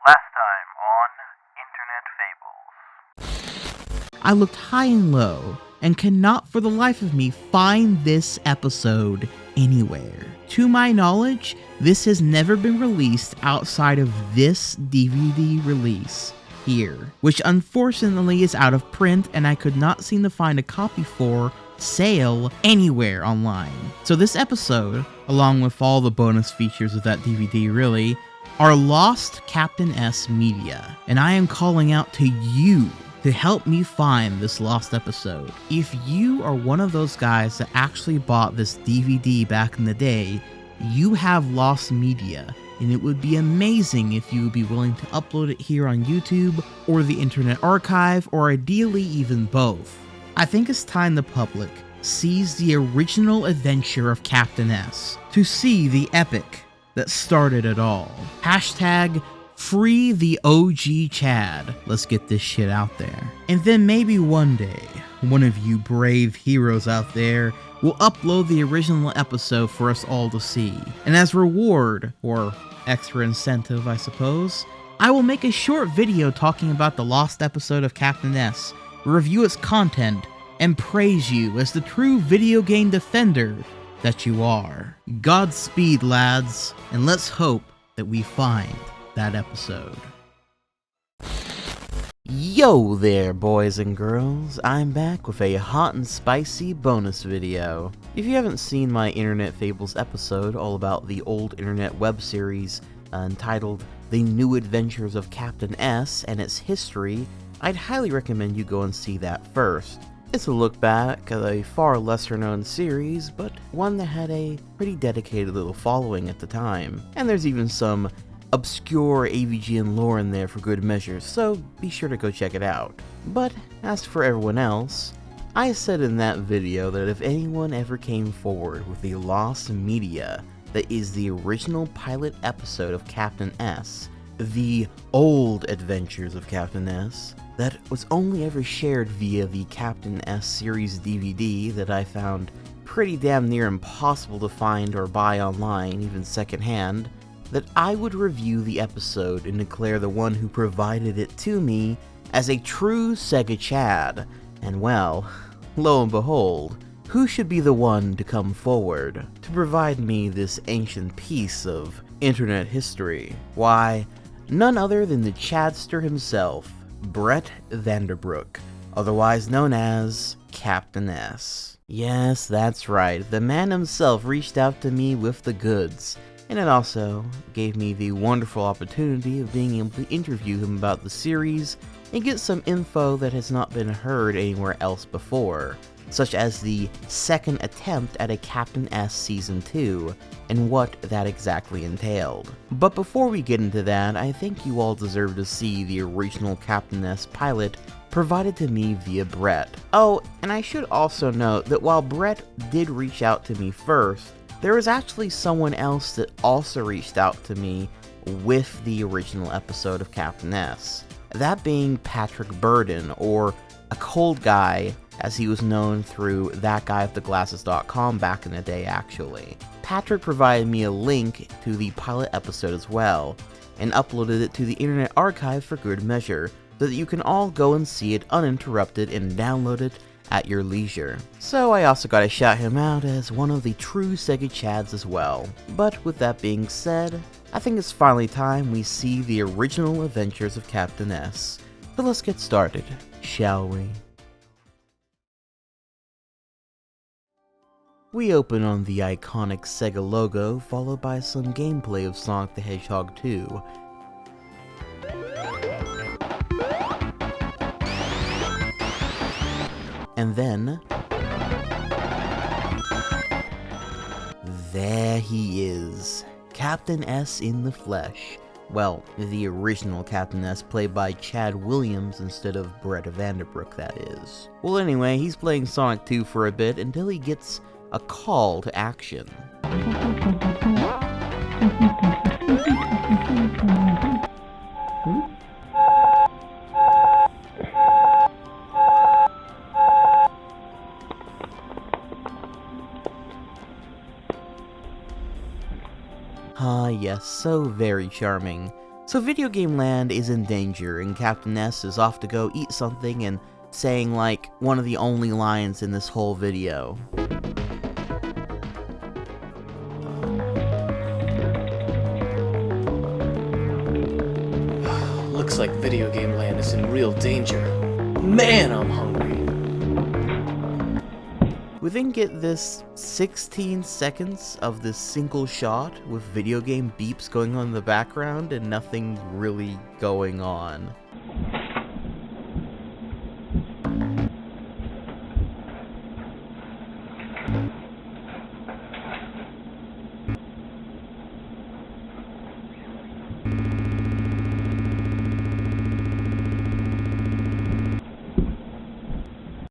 Last time on Internet Fables. I looked high and low and cannot for the life of me find this episode anywhere. To my knowledge, this has never been released outside of this DVD release here, which unfortunately is out of print and I could not seem to find a copy for sale anywhere online. So this episode, along with all the bonus features of that DVD really, are lost Captain S media, and I am calling out to you to help me find this lost episode. If you are one of those guys that actually bought this DVD back in the day, you have lost media, and it would be amazing if you would be willing to upload it here on YouTube or the Internet Archive, or ideally even both. I think it's time the public sees the original adventure of Captain S to see the epic that started it all. Hashtag free the OG Chad. Let's get this shit out there. And then maybe one day, one of you brave heroes out there will upload the original episode for us all to see. And as reward, or extra incentive I suppose, I will make a short video talking about the lost episode of Captain S, review its content, and praise you as the true video game defender that you are. Godspeed, lads, and let's hope that we find that episode. Yo there, boys and girls. I'm back with a hot and spicy bonus video. If you haven't seen my Internet Fables episode all about the old internet web series entitled The New Adventures of Captain S and its history, I'd highly recommend you go and see that first. It's a look back at a far lesser known series, but one that had a pretty dedicated little following at the time. And there's even some obscure Avgn lore in there for good measure, so be sure to go check it out. But as for everyone else, I said in that video that if anyone ever came forward with the lost media that is the original pilot episode of Captain S, the old adventures of Captain S, that was only ever shared via the Captain S series DVD that I found pretty damn near impossible to find or buy online, even secondhand, that I would review the episode and declare the one who provided it to me as a true Sega Chad. And well, lo and behold, who should be the one to come forward to provide me this ancient piece of internet history? Why, none other than the Chadster himself, Brett Vanderbrook, otherwise known as Captain S. Yes, that's right, the man himself reached out to me with the goods, and it also gave me the wonderful opportunity of being able to interview him about the series and get some info that has not been heard anywhere else before, such as the second attempt at a Captain S Season 2, and what that exactly entailed. But before we get into that, I think you all deserve to see the original Captain S pilot provided to me via Brett. Oh, and I should also note that while Brett did reach out to me first, there was actually someone else that also reached out to me with the original episode of Captain S. That being Patrick Burden, or a Cold Guy, as he was known through thatguywiththeglasses.com back in the day actually. Patrick provided me a link to the pilot episode as well, and uploaded it to the Internet Archive for good measure, so that you can all go and see it uninterrupted and download it at your leisure. So I also gotta shout him out as one of the true Sega Chads as well. But with that being said, I think it's finally time we see the original adventures of Captain S. So let's get started, shall we? We open on the iconic Sega logo, followed by some gameplay of Sonic the Hedgehog 2. And then, there he is, Captain S in the flesh. Well, the original Captain S, played by Chad Williams instead of Brett Vanderbrook, that is. Well anyway, he's playing Sonic 2 for a bit until he gets a call to action. Ah yes, so very charming. So Video Game Land is in danger, and Captain S is off to go eat something and saying like one of the only lines in this whole video. Looks like Video Game Land is in real danger. Man, I'm hungry. We then get this 16 seconds of this single shot with video game beeps going on in the background and nothing really going on.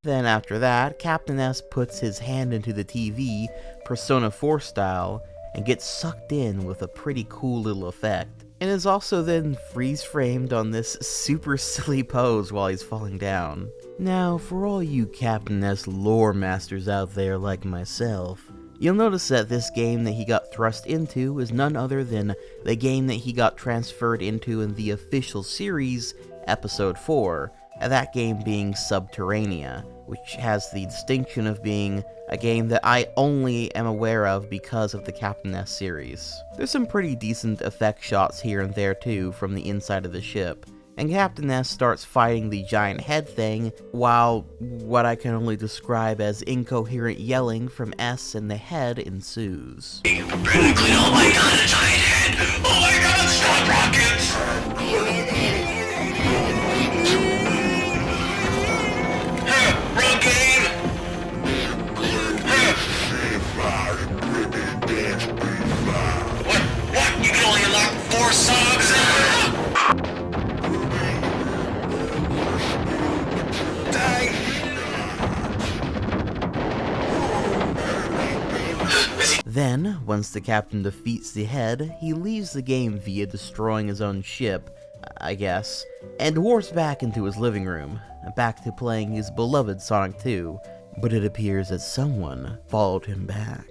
Then after that, Captain S puts his hand into the TV, Persona 4 style, and gets sucked in with a pretty cool little effect. And is also then freeze-framed on this super silly pose while he's falling down. Now, for all you Captain S lore masters out there like myself, you'll notice that this game that he got thrust into is none other than the game that he got transferred into in the official series, Episode 4, and that game being Subterranea, which has the distinction of being a game that I only am aware of because of the Captain S series. There's some pretty decent effect shots here and there too from the inside of the ship, and Captain S starts fighting the giant head thing while what I can only describe as incoherent yelling from S and the head ensues. Oh my god, a giant head! Oh my god, stop rockets! Wrong game! What? You can only unlock 4 songs? Die! Then, once the captain defeats the head, he leaves the game via destroying his own ship, I guess, and warps back into his living room, back to playing his beloved Sonic 2, but it appears that someone followed him back.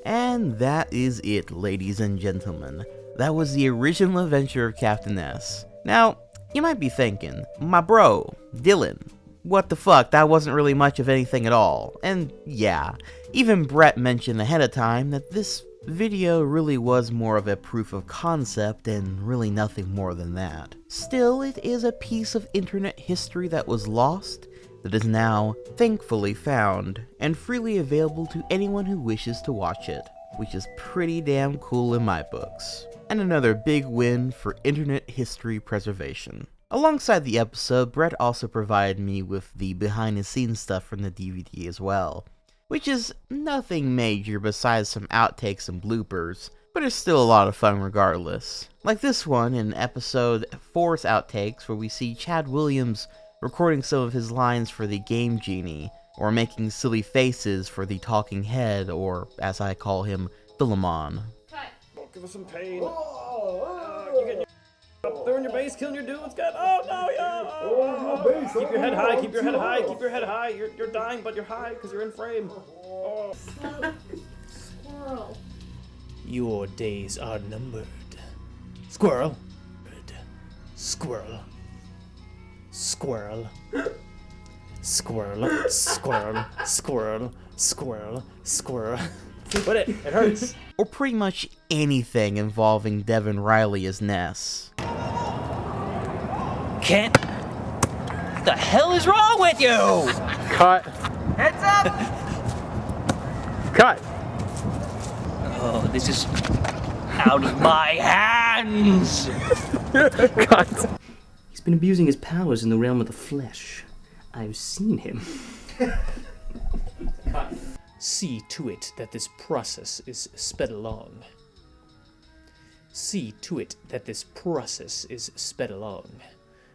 And that is it, ladies and gentlemen. That was the original adventure of Captain S. Now, you might be thinking, my bro, Dylan, what the fuck, that wasn't really much of anything at all. And yeah, even Brett mentioned ahead of time that this video really was more of a proof of concept and really nothing more than that. Still, it is a piece of internet history that was lost, that is now, thankfully, found, and freely available to anyone who wishes to watch it, which is pretty damn cool in my books. And another big win for internet history preservation. Alongside the episode, Brett also provided me with the behind-the-scenes stuff from the DVD as well, which is nothing major besides some outtakes and bloopers, but it's still a lot of fun regardless. Like this one in episode 4's outtakes, where we see Chad Williams recording some of his lines for the Game Genie, or making silly faces for the talking head, or as I call him, Philemon. Give us some pain. You getting your up there in your base, killing your dudes. God, oh no, yeah. Keep your head high. Keep your head high. Keep your head high. You're dying, but you're high because you're in frame. Oh. Squirrel. Your days are numbered. Squirrel. Squirrel. Squirrel. Squirrel. Squirrel. Squirrel. Squirrel. Squirrel. But it hurts. Or pretty much anything involving Devin Riley as Ness. Kent, what the hell is wrong with you? Cut. Heads up! Cut. Oh, this is out of my hands! Cut. He's been abusing his powers in the realm of the flesh. I've seen him. See to it that this process is sped along. See to it that this process is sped along.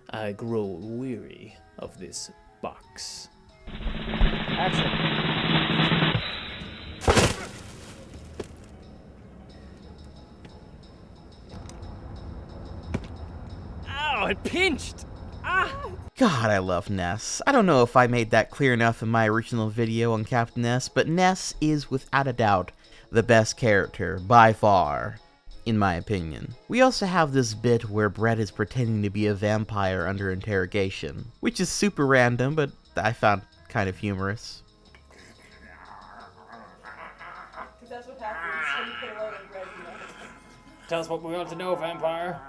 I grow weary of this box. Action. it pinched! Ah! God, I love Ness. I don't know if I made that clear enough in my original video on Captain Ness, but Ness is without a doubt the best character, by far, in my opinion. We also have this bit where Brett is pretending to be a vampire under interrogation, which is super random, but I found kind of humorous. That's what happens when Halo and Red unite. Tell us what we want to know, vampire.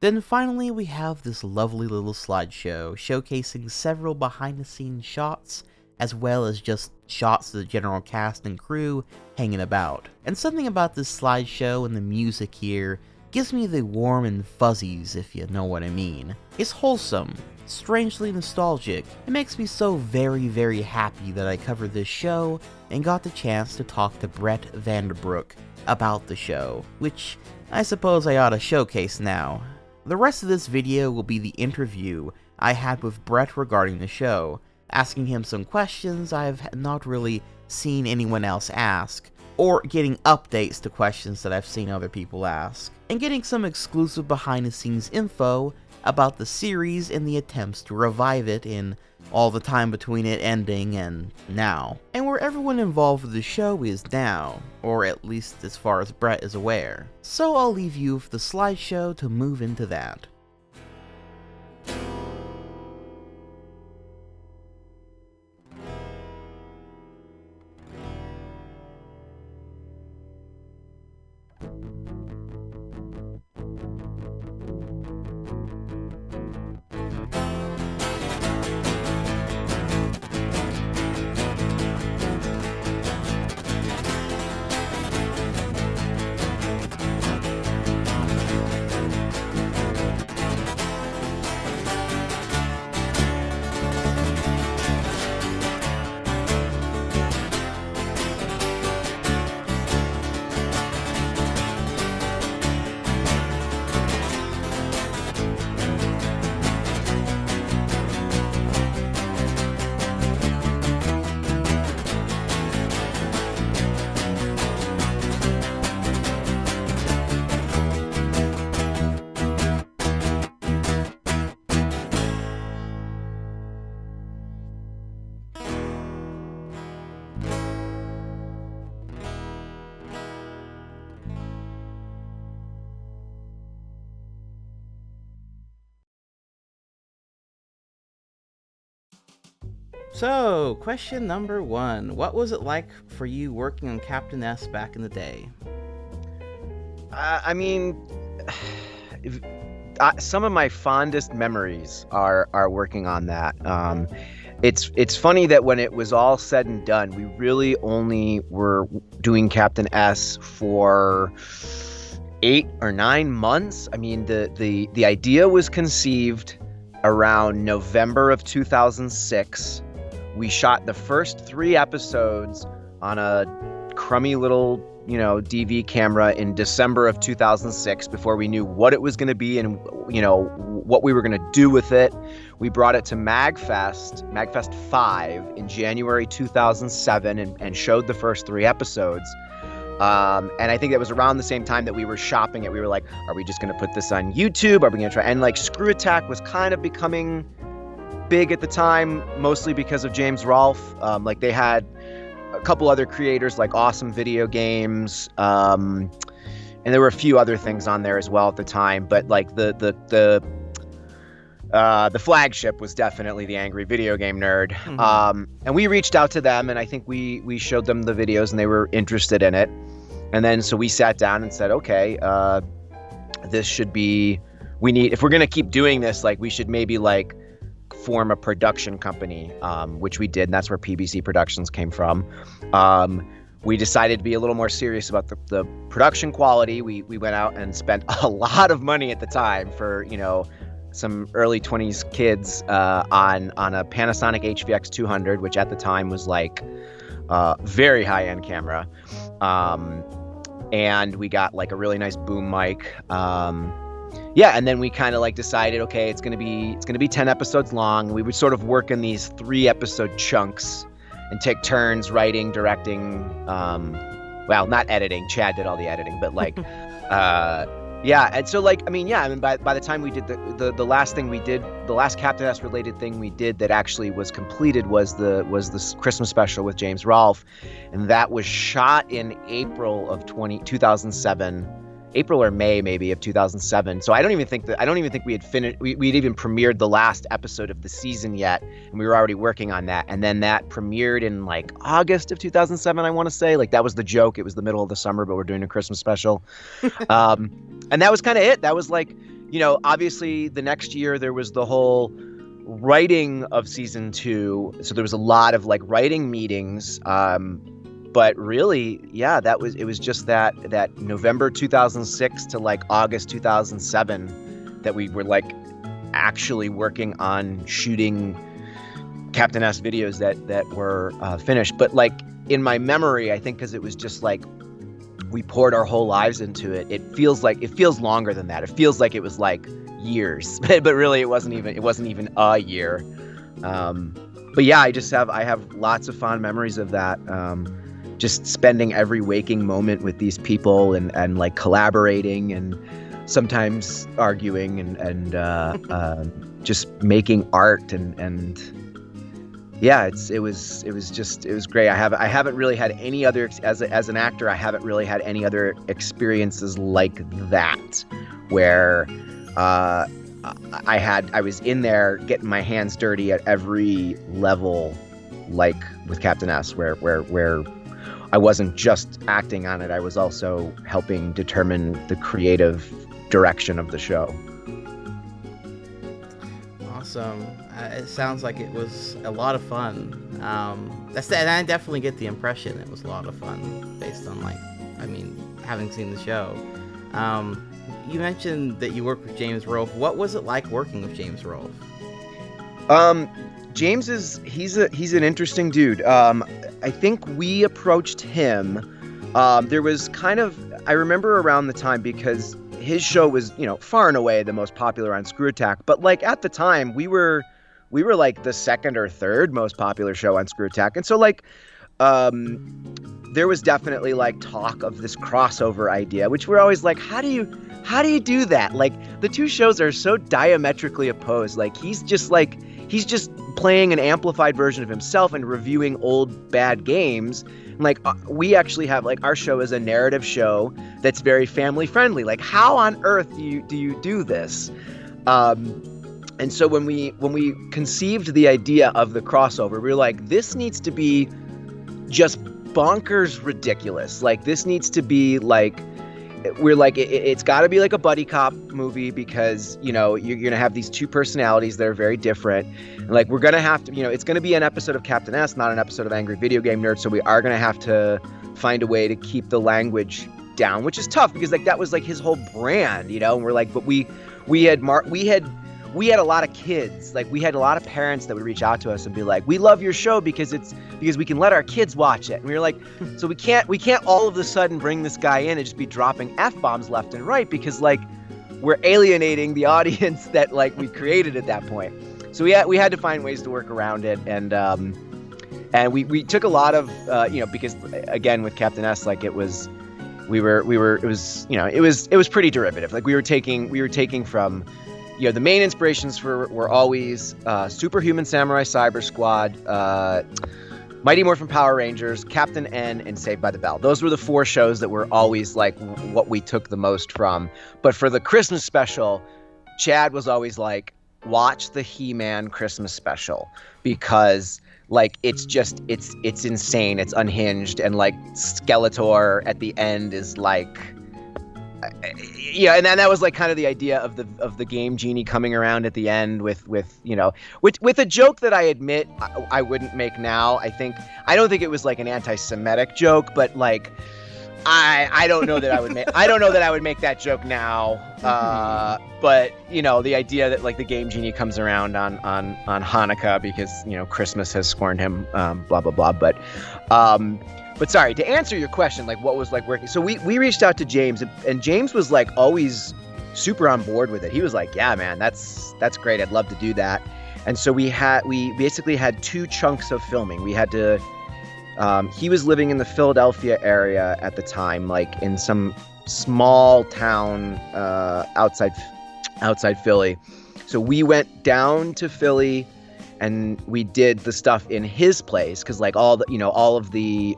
Then finally we have this lovely little slideshow showcasing several behind-the-scenes shots, as well as just shots of the general cast and crew hanging about. And something about this slideshow and the music here gives me the warm and fuzzies, if you know what I mean. It's wholesome, strangely nostalgic. It makes me so very, very happy that I covered this show and got the chance to talk to Brett Vanderbrook about the show, which I suppose I ought to showcase now. The rest of this video will be the interview I had with Brett regarding the show, asking him some questions I've not really seen anyone else ask, or getting updates to questions that I've seen other people ask, and getting some exclusive behind-the-scenes info about the series and the attempts to revive it in all the time between it ending and now, and where everyone involved with the show is now, or at least as far as Brett is aware. So I'll leave you with the slideshow to move into that. So, question number 1. What was it like for you working on Captain S back in the day? I mean, some of my fondest memories are working on that. It's funny that when it was all said and done, we really only were doing Captain S for 8 or 9 months. I mean, the idea was conceived around November of 2006. We shot the first 3 episodes on a crummy little, DV camera in December of 2006 before we knew what it was going to be and, what we were going to do with it. We brought it to MagFest 5 in January 2007 and showed the first 3 episodes. And I think that was around the same time that we were shopping it. We were like, are we just going to put this on YouTube? Are we going to try? And like Screw Attack was kind of becoming big at the time, mostly because of James Rolfe. Like they had a couple other creators like Awesome Video Games, and there were a few other things on there as well at the time. But like the flagship was definitely the Angry Video Game Nerd. Mm-hmm. And we reached out to them, and I think we showed them the videos, and they were interested in it. And then so we sat down and said, okay, this should be. If we're gonna keep doing this, like we should maybe like form a production company, which we did, and that's where PBC Productions came from. We decided to be a little more serious about the production quality. We went out and spent a lot of money at the time for, some early 20s kids on a Panasonic HVX 200, which at the time was like very high-end camera. And we got like a really nice boom mic. And then we kind of like decided, okay, it's gonna be 10 episodes long. We would sort of work in these 3-episode chunks and take turns writing, directing, well, not editing. Chad did all the editing, but like, yeah. And so like, I mean, by the time we did the last thing we did, the last Captain S related thing we did that actually was completed was this Christmas special with James Rolfe, and that was shot in April of 2007. April or May maybe of 2007. So I don't even think we had finished. We'd even premiered the last episode of the season yet, and we were already working on that. And then that premiered in like August of 2007. I want to say, like, that was the joke. It was the middle of the summer, but we're doing a Christmas special. And that was kind of it. That was like, you know, obviously the next year there was the whole writing of season 2. So there was a lot of like writing meetings. But really, yeah, it was just that November 2006 to like August 2007 that we were like actually working on shooting Captain S videos that were finished. But like in my memory, I think because it was just like we poured our whole lives into it. It feels longer than that. It feels like it was like years, but really it wasn't even a year. But yeah, I have lots of fond memories of that. Just spending every waking moment with these people and like collaborating and sometimes arguing and just making art and yeah, it was great. I haven't really had any other as an actor. I haven't really had any other experiences like that where I was in there getting my hands dirty at every level, like with Captain S, where I wasn't just acting on it. I was also helping determine the creative direction of the show. Awesome. It sounds like it was a lot of fun. And I definitely get the impression it was a lot of fun based on having seen the show. You mentioned that you worked with James Rolfe. What was it like working with James Rolfe? James he's an interesting dude. I think we approached him. There was I remember around the time, because his show was, you know, far and away the most popular on Screw Attack. But like at the time, we were like the second or third most popular show on Screw Attack, and so like there was definitely like talk of this crossover idea, which we're always like, how do you do that? Like the two shows are so diametrically opposed. Like he's just playing an amplified version of himself and reviewing old bad games. Like we actually have, like, our show is a narrative show that's very family friendly. Like how on earth do you do this? And so when we conceived the idea of the crossover, we were like, this needs to be just bonkers ridiculous. Like this needs to be like, we're like, it's got to be like a buddy cop movie, because, you know, you're going to have these two personalities that are very different. And like, we're going to have to, you know, it's going to be an episode of Captain S, not an episode of Angry Video Game Nerd. So we are going to have to find a way to keep the language down, which is tough because like that was like his whole brand, you know, and we're like, but we had a lot of kids, like we had a lot of parents that would reach out to us and be like, we love your show because we can let our kids watch it. And we were like, so we can't all of a sudden bring this guy in and just be dropping F-bombs left and right, because like we're alienating the audience that like we created at that point. So we had to find ways to work around it. And we took a lot of, you know, because again, with Captain S, like it was pretty derivative. Like we were taking from, you know, the main inspirations were always Superhuman Samurai Cyber Squad, Mighty Morphin Power Rangers, Captain N, and Saved by the Bell. Those were the 4 shows that were always like what we took the most from. But for the Christmas special, Chad was always like, watch the He-Man Christmas special, because like it's insane, it's unhinged, and like Skeletor at the end is like, yeah, and then that was like kind of the idea of the Game Genie coming around at the end with you know, with a joke that I admit I wouldn't make now. I don't think it was like an anti-Semitic joke, but like I don't know that I would make that joke now. But you know, the idea that like the Game Genie comes around on Hanukkah because, you know, Christmas has scorned him, blah blah blah. But sorry, to answer your question, like what was like working. So we reached out to James, and James was like always super on board with it. He was like, yeah, man, that's great. I'd love to do that. And so we basically had 2 chunks of filming. We had to He was living in the Philadelphia area at the time, like in some small town outside Philly. So we went down to Philly and we did the stuff in his place because like all of the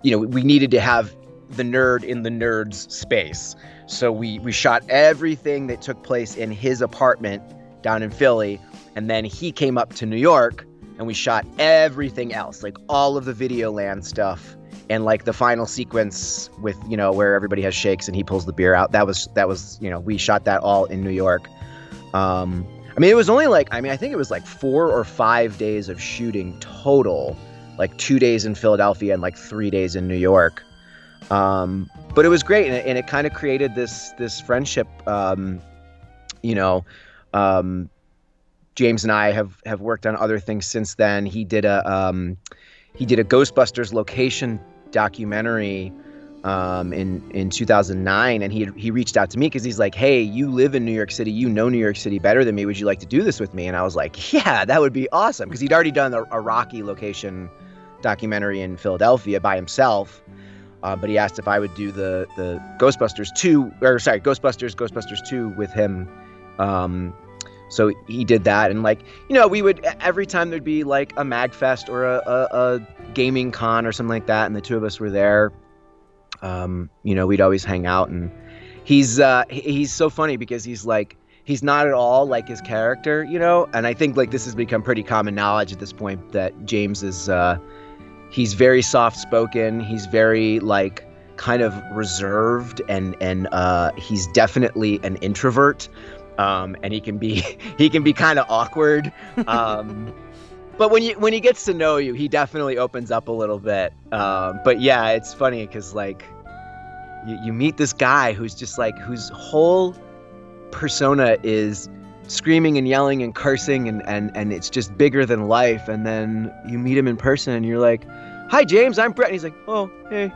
we needed to have the nerd in the nerd's space. So we shot everything that took place in his apartment down in Philly, and then he came up to New York and we shot everything else, like all of the Videoland stuff and like the final sequence with, where everybody has shakes and he pulls the beer out. That was we shot that all in New York. It was only I think it was like 4 or 5 days of shooting total, like 2 days in Philadelphia and like 3 days in New York. But it was great, and it kind of created this friendship. James and I have worked on other things since then. He did a Ghostbusters location documentary in 2009, and he reached out to me because he's like, hey, you live in New York City, you know New York City better than me, would you like to do this with me? And I was like, yeah, that would be awesome, because he'd already done a Rocky location documentary in Philadelphia by himself, but he asked if I would do the Ghostbusters 2 with him. So he did that, and we would, every time there'd be like a MagFest or a gaming con or something like that, and the two of us were there, we'd always hang out. And he's so funny because he's not at all like his character, and I think this has become pretty common knowledge at this point that James is, he's very soft-spoken, he's very kind of reserved, and he's definitely an introvert. And he can be kind of awkward. But when he gets to know you, he definitely opens up a little bit. But yeah, it's funny because you meet this guy who's just whose whole persona is screaming and yelling and cursing and it's just bigger than life. And then you meet him in person and you're like, hi, James, I'm Brett. And he's like, oh, hey.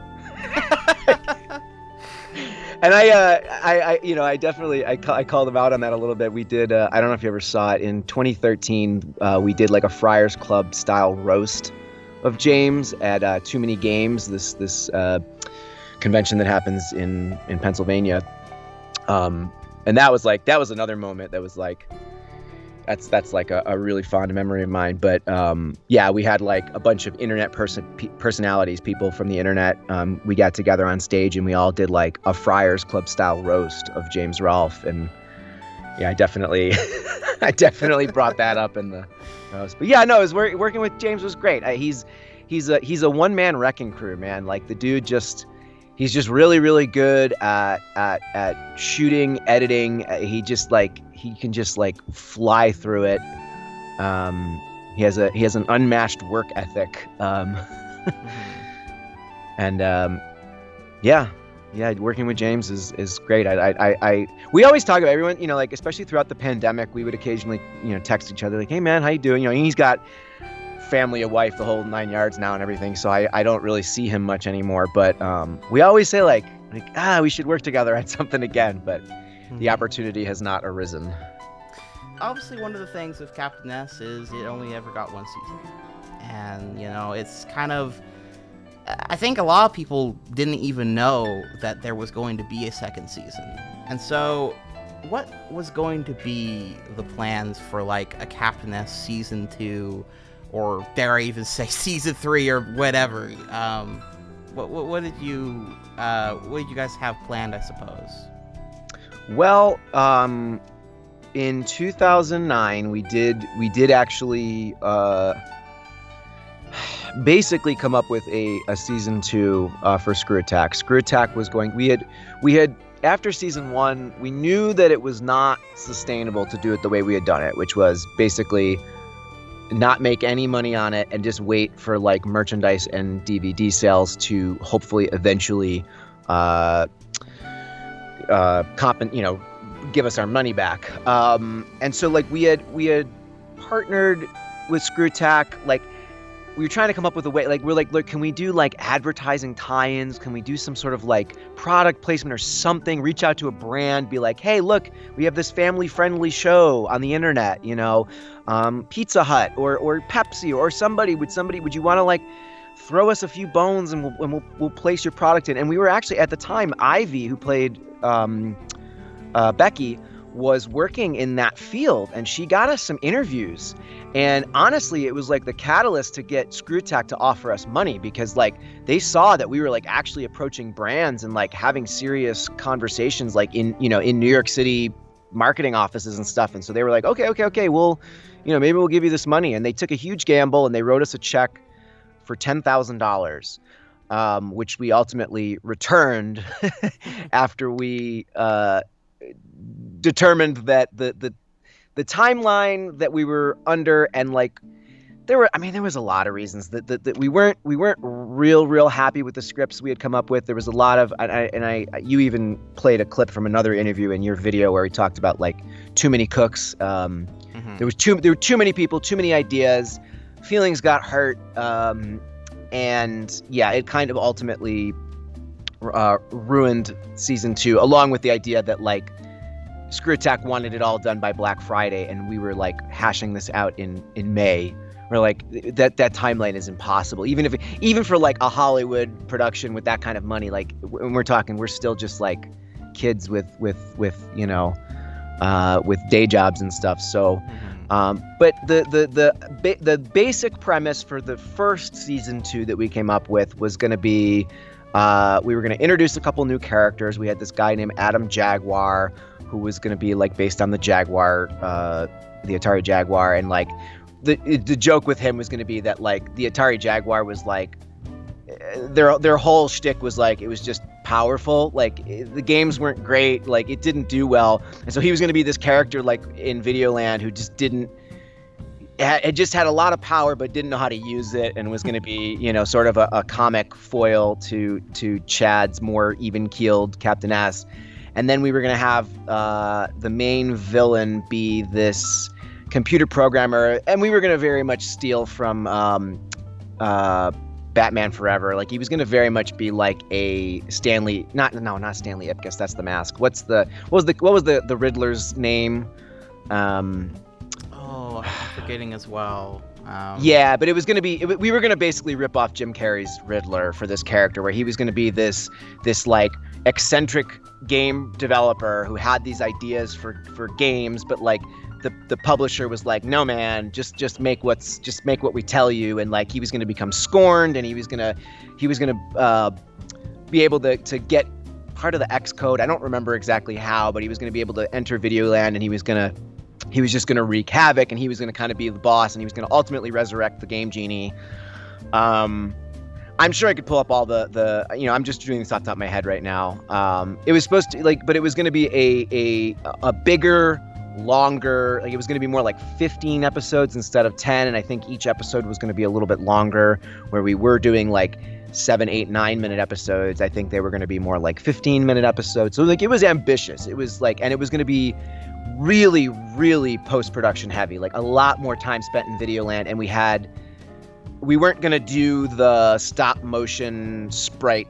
And I definitely called him out on that a little bit. We did, I don't know if you ever saw it, in 2013, we did a Friars Club style roast of James at Too Many Games, this convention that happens in Pennsylvania. And that was another moment that was that's a really fond memory of mine. But yeah, we had a bunch of internet personalities, people from the internet. We got together on stage and we all did a Friars Club style roast of James Rolfe. And yeah, I definitely brought that up in the roast. But yeah, no, working with James was great. He's a one-man wrecking crew, man. The dude he's just really, really good at shooting, editing. He can just fly through it. He has an unmatched work ethic. And yeah, working with James is great. We always talk about everyone, especially throughout the pandemic, we would occasionally, text each other hey man, how you doing? He's got family, a wife, the whole 9 yards now and everything. So I don't really see him much anymore, but we always say we should work together on something again, but the opportunity has not arisen. Obviously, one of the things with Captain S is it only ever got one season. And, it's kind of... I think a lot of people didn't even know that there was going to be a second season. And so, what was going to be the plans for, a Captain S Season 2, or dare I even say Season 3, or whatever? What did you guys have planned, I suppose? Well, in 2009, we did actually basically come up with a season 2 for Screw Attack. Screw Attack was going. We had after season 1, we knew that it was not sustainable to do it the way we had done it, which was basically not make any money on it and just wait for merchandise and DVD sales to hopefully eventually give us our money back. And so we had partnered with Screw Attack. We were trying to come up with a way, we're look, can we do advertising tie-ins? Can we do some sort of product placement or something? Reach out to a brand, be hey, look, we have this family-friendly show on the internet, Pizza Hut or Pepsi or somebody, would you want to throw us a few bones and we'll place your product in. And we were actually at the time, Ivy, who played Becky, was working in that field, and she got us some interviews. And honestly, it was like the catalyst to get Screw Attack to offer us money, because like they saw that we were like actually approaching brands and like having serious conversations like in New York City marketing offices and stuff. And so they were like, okay, we'll, maybe we'll give you this money. And they took a huge gamble and they wrote us a check for $10,000, which we ultimately returned after we determined that the timeline that we were under, and like there was a lot of reasons that we weren't real happy with the scripts we had come up with. There was a lot of, you even played a clip from another interview in your video where we talked about like too many cooks. There were too many people, too many ideas, feelings got hurt, and yeah, it kind of ultimately ruined season 2, along with the idea that like Screw Attack wanted it all done by Black Friday, and we were like hashing this out in May. We're like, that timeline is impossible. Even for like a Hollywood production with that kind of money, like when we're still just like kids with day jobs and stuff. So, but the basic premise for the first season 2 that we came up with was going to be, we were going to introduce a couple new characters. We had this guy named Adam Jaguar, who was going to be like based on the Jaguar, the Atari Jaguar, and like the joke with him was going to be that like the Atari Jaguar was like their whole shtick was like it was just powerful, like the games weren't great, like it didn't do well, and so he was going to be this character like in Videoland who just it just had a lot of power but didn't know how to use it, and was going to be sort of a comic foil to Chad's more even-keeled Captain S. And then we were going to have the main villain be this computer programmer, and we were going to very much steal from Batman Forever. Like he was going to very much be like a not Stanley Ipkiss. That's the Mask. What was the Riddler's name? I'm forgetting as well. Yeah, but it was going to be, we were going to basically rip off Jim Carrey's Riddler for this character, where he was going to be this like eccentric game developer who had these ideas for games, but like the publisher was like, no man, just make what we tell you. And like he was going to become scorned, and he was going to be able to get part of the X code. I don't remember exactly how, but he was going to be able to enter Videoland, and he was just going to wreak havoc, and he was going to kind of be the boss, and he was going to ultimately resurrect the Game Genie. I'm sure I could pull up all the I'm just doing this off the top of my head right now. It was supposed to but it was going to be a bigger, longer, like it was going to be more like 15 episodes instead of 10. And I think each episode was going to be a little bit longer, where we were doing like 7, 8, 9-minute episodes. I think they were going to be more like 15-minute episodes. So like it was ambitious. It was like, and it was going to be really, really post-production heavy, like a lot more time spent in Videoland. And we weren't going to do the stop motion sprite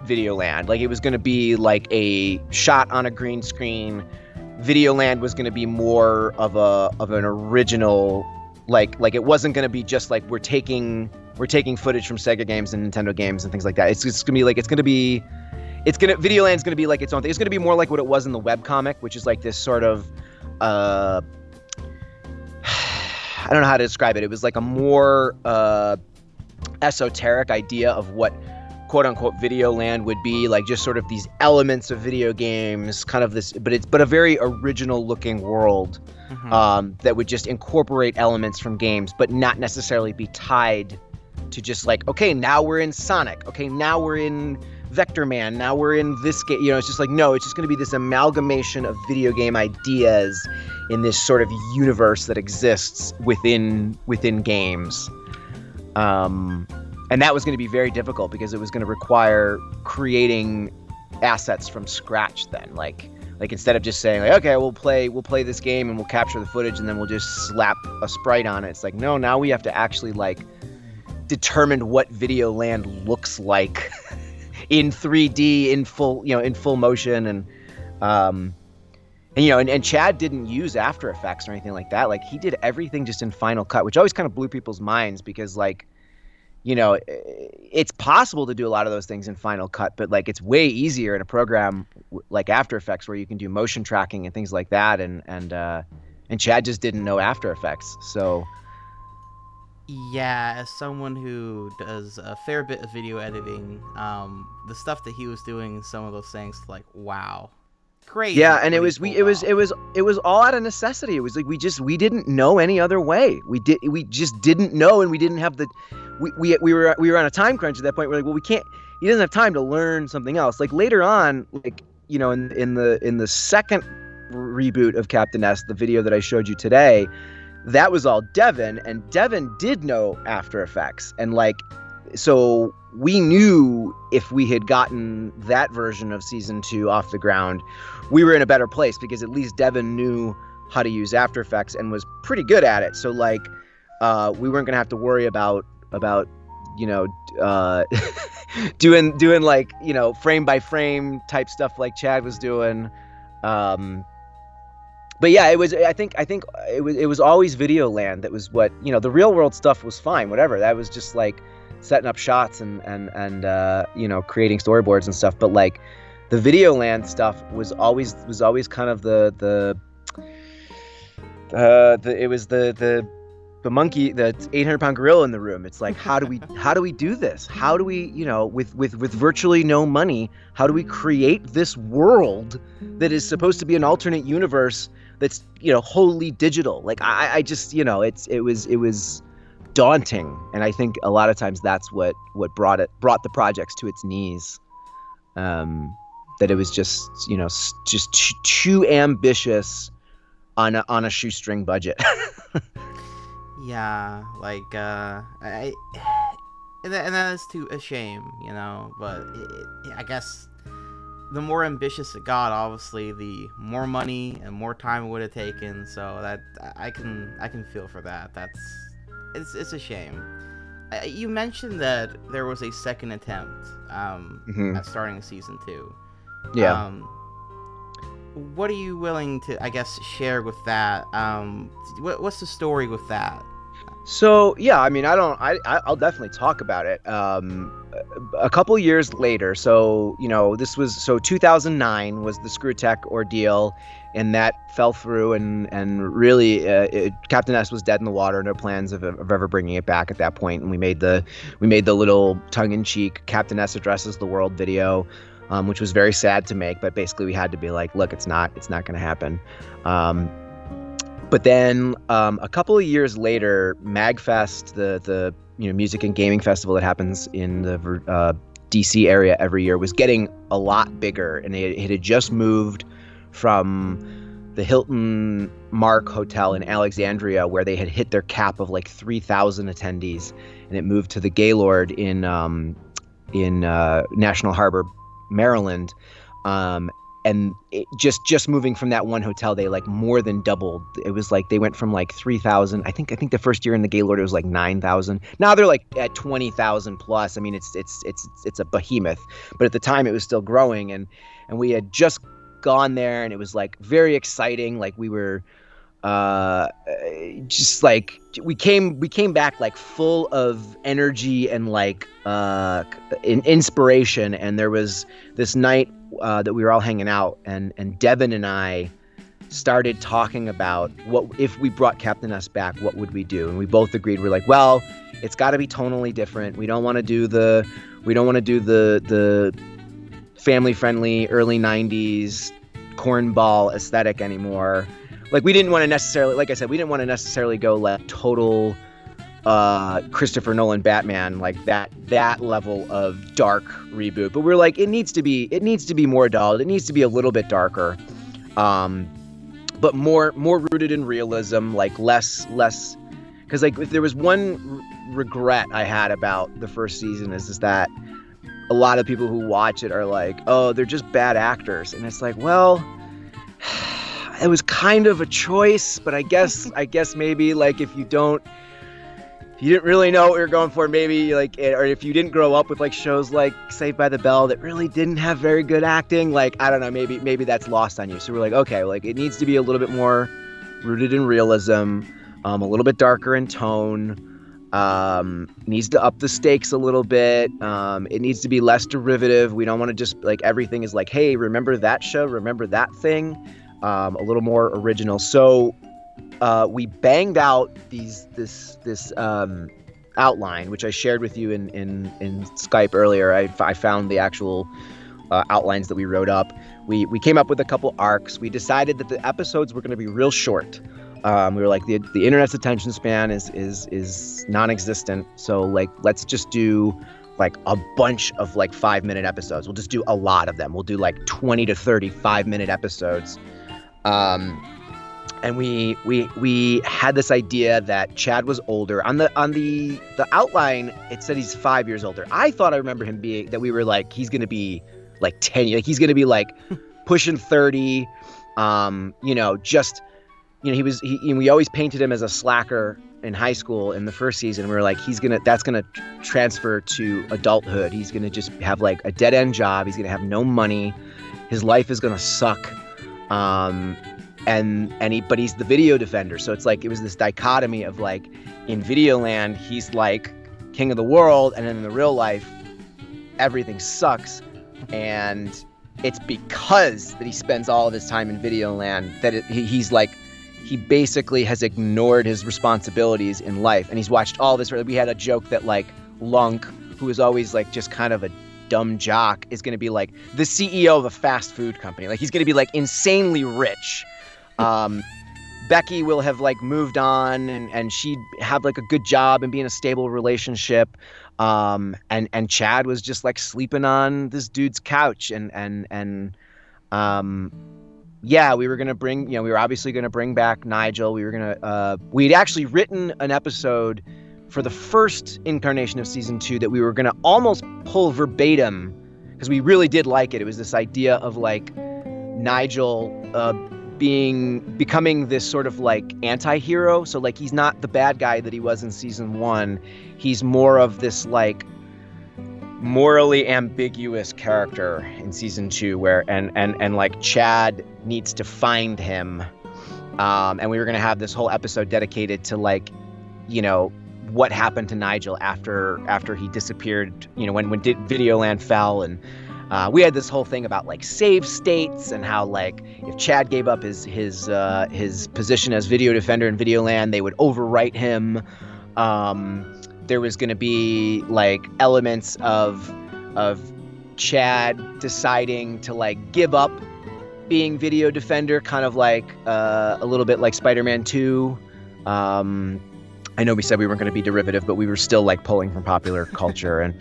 Videoland. Like it was going to be like a shot on a green screen. Videoland was going to be more of an original, like it wasn't going to be just like we're taking footage from Sega games and Nintendo games and things like that. It's just going to be like Videoland's going to be like its own thing. It's going to be more like what it was in the webcomic, which is like this sort of I don't know how to describe it. It was like a more esoteric idea of what quote unquote Videoland would be, like just sort of these elements of video games, kind of this, but a very original looking world that would just incorporate elements from games, but not necessarily be tied to just like, okay, now we're in Sonic. Okay, now we're in Vector Man. Now we're in this game. It's just like, no, it's just going to be this amalgamation of video game ideas in this sort of universe that exists within games. And that was going to be very difficult because it was going to require creating assets from scratch then. Like instead of just saying like, okay, we'll play this game and we'll capture the footage and then we'll just slap a sprite on it. It's like, no, now we have to actually like determine what Videoland looks like in 3D, in full motion. And Chad didn't use After Effects or anything like that. Like he did everything just in Final Cut, which always kind of blew people's minds because like, you know, it's possible to do a lot of those things in Final Cut, but like it's way easier in a program like After Effects where you can do motion tracking and things like that. And Chad just didn't know After Effects, so. Yeah, as someone who does a fair bit of video editing, the stuff that he was doing, some of those things, like, wow, crazy. Yeah, and it was all out of necessity. It was like we didn't know any other way. We just didn't know, and we didn't have the. We were on a time crunch at that point. We're like, well, we can't. He doesn't have time to learn something else. Like later on, like in the second reboot of Captain S, the video that I showed you today, that was all Devin, and Devin did know After Effects, and like, so we knew if we had gotten that version of season 2 off the ground, we were in a better place because at least Devin knew how to use After Effects and was pretty good at it. So like, we weren't gonna have to worry about doing like, frame by frame type stuff like Chad was doing. But yeah, I think it was always Videoland that was what, the real world stuff was fine, whatever. That was just like setting up shots and creating storyboards and stuff. But like the Videoland stuff was always kind of the monkey, the 800-pound gorilla in the room. It's like, how do we do this? How do we, with virtually no money, how do we create this world that is supposed to be an alternate universe that's, wholly digital? Like I just, it was daunting. And I think a lot of times that's what brought the projects to its knees. That it was just, just too ambitious on a shoestring budget. Yeah, like, and that is a shame, but I guess the more ambitious it got, obviously, the more money and more time it would have taken, so that I can feel for that. It's a shame. You mentioned that there was a second attempt at starting season 2. Yeah. What are you willing to, I guess, share with that? What's the story with that? So yeah, I mean, I'll definitely talk about it. A couple years later, so 2009 was the ScrewTech ordeal, and that fell through, and really, Captain S was dead in the water. No plans of ever bringing it back at that point. And we made the little tongue-in-cheek Captain S addresses the world video, which was very sad to make, but basically we had to be like, look, it's not going to happen. But then a couple of years later, MagFest, the music and gaming festival that happens in the DC area every year, was getting a lot bigger, and it had just moved from the Hilton Mark Hotel in Alexandria, where they had hit their cap of like 3,000 attendees, and it moved to the Gaylord in National Harbor, Maryland. And it just moving from that one hotel, they like more than doubled. It was like they went from like 3,000. I think the first year in the Gaylord it was like 9,000. Now they're like at 20,000 plus. I mean, it's a behemoth, but at the time it was still growing, and we had just gone there, and it was like very exciting. Like we were just like we came back like full of energy and like inspiration. And there was this night that we were all hanging out, and Devin and I started talking about what if we brought Captain S back, what would we do? And we both agreed. We're like, well, it's got to be tonally different. We don't want to do the family friendly early 90s cornball aesthetic anymore. Like we didn't want to necessarily, like I said, we didn't want to necessarily go like total Christopher Nolan Batman, like that level of dark reboot. But we're like, it needs to be more dull. It needs to be a little bit darker, but more rooted in realism, like less. Because like if there was one regret I had about the first season is that a lot of people who watch it are like, oh, they're just bad actors, and it's like, well, it was kind of a choice, but I guess maybe like if you didn't really know what we were going for, maybe like, or if you didn't grow up with like shows like Saved by the Bell that really didn't have very good acting, like I don't know, maybe that's lost on you. So we're like, okay, like it needs to be a little bit more rooted in realism, a little bit darker in tone, Needs to up the stakes a little bit. It needs to be less derivative. We don't want to just like everything is like, hey, remember that show? Remember that thing? A little more original. So we banged out this outline, which I shared with you in Skype earlier. I found the actual outlines that we wrote up. We came up with a couple arcs. We decided that the episodes were going to be real short. We were like, the internet's attention span is non-existent. So like, let's just do like a bunch of like 5-minute episodes. We'll just do a lot of them. We'll do like 20 to 30 5-minute episodes. And we had this idea that Chad was older. On the outline, it said he's 5 years older. I thought I remember him being that we were like, he's gonna be like 10 years. Like he's gonna be like pushing 30. We always painted him as a slacker in high school in the first season. We were like, that's gonna transfer to adulthood. He's gonna just have like a dead end job. He's gonna have no money. His life is gonna suck. But he's the video defender. So it's like, it was this dichotomy of like, in Videoland, he's like king of the world. And then in the real life, everything sucks. And it's because that he spends all of his time in Videoland that he's like, he basically has ignored his responsibilities in life. And he's watched all this. We had a joke that like Lunk, who was always like just kind of a dumb jock, is going to be like the CEO of a fast food company. Like he's going to be like insanely rich. Becky will have like moved on and she'd have like a good job and be in a stable relationship. And Chad was just like sleeping on this dude's couch we were going to bring, we were obviously going to bring back Nigel. We were going to, we'd actually written an episode for the first incarnation of season 2 that we were going to almost pull verbatim because we really did like it. It was this idea of like Nigel, becoming this sort of like anti-hero. So like, he's not the bad guy that he was in season 1. He's more of this like morally ambiguous character in season 2 where and like Chad needs to find him. And we were going to have this whole episode dedicated to like, what happened to Nigel after he disappeared, when Videoland fell. And we had this whole thing about like save states and how like if Chad gave up his position as video defender in Videoland, they would overwrite him. There was going to be like elements of Chad deciding to like give up being video defender, kind of like a little bit like Spider-Man 2. I know we said we weren't going to be derivative, but we were still like pulling from popular culture. And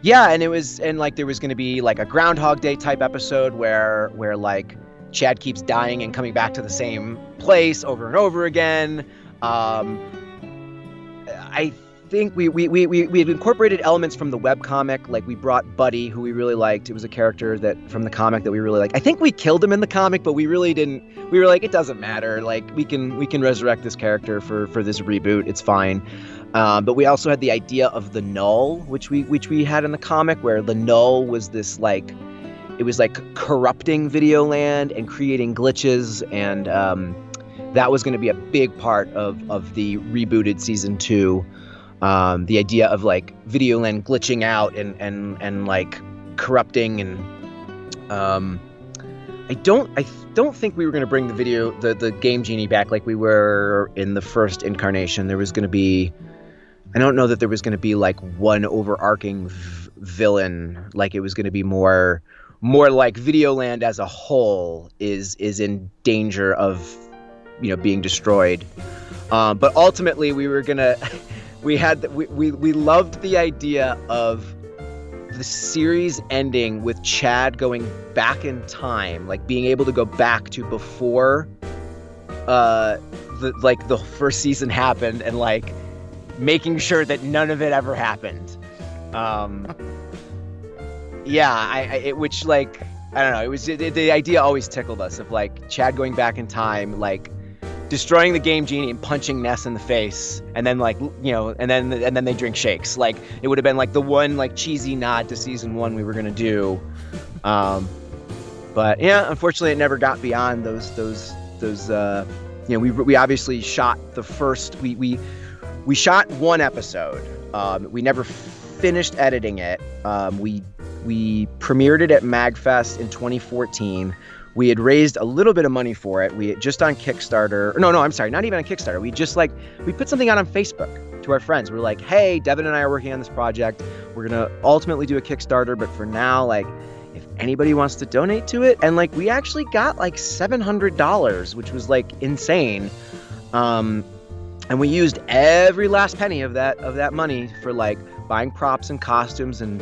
there was going to be like a Groundhog Day type episode where like Chad keeps dying and coming back to the same place over and over again. I think we had incorporated elements from the webcomic. Like we brought Buddy, who we really liked. It was a character that from the comic that we really liked. I think we killed him in the comic, but we really didn't. We were like, it doesn't matter. Like we can resurrect this character for this reboot. It's fine. But we also had the idea of the Null, which we had in the comic, where the Null was this like, it was like corrupting Videoland and creating glitches, and that was going to be a big part of the rebooted season 2. The idea of like Videoland glitching out and like corrupting, and I don't think we were going to bring the Game Genie back like we were in the first incarnation. There was going to be, I don't know that there was going to be like one overarching villain. Like it was going to be more like Videoland as a whole is in danger of being destroyed. But ultimately we were gonna we loved the idea of the series ending with Chad going back in time, like being able to go back to before the first season happened, and like making sure that none of it ever happened. Which like, I don't know, it was the idea always tickled us of like Chad going back in time, like destroying the Game Genie and punching Ness in the face, and then like and then they drink shakes. Like it would have been like the one like cheesy nod to season 1 we were gonna do. But yeah, unfortunately it never got beyond those we obviously shot the first, we we shot one episode. We never finished editing it. We premiered it at MagFest in 2014. We had raised a little bit of money for it. We had just on Kickstarter. No, I'm sorry, not even on Kickstarter. We put something out on Facebook to our friends. We're like, hey, Devin and I are working on this project. We're gonna ultimately do a Kickstarter, but for now, like, if anybody wants to donate to it, and like we actually got like $700, which was like insane. And we used every last penny of that money for like buying props and costumes, and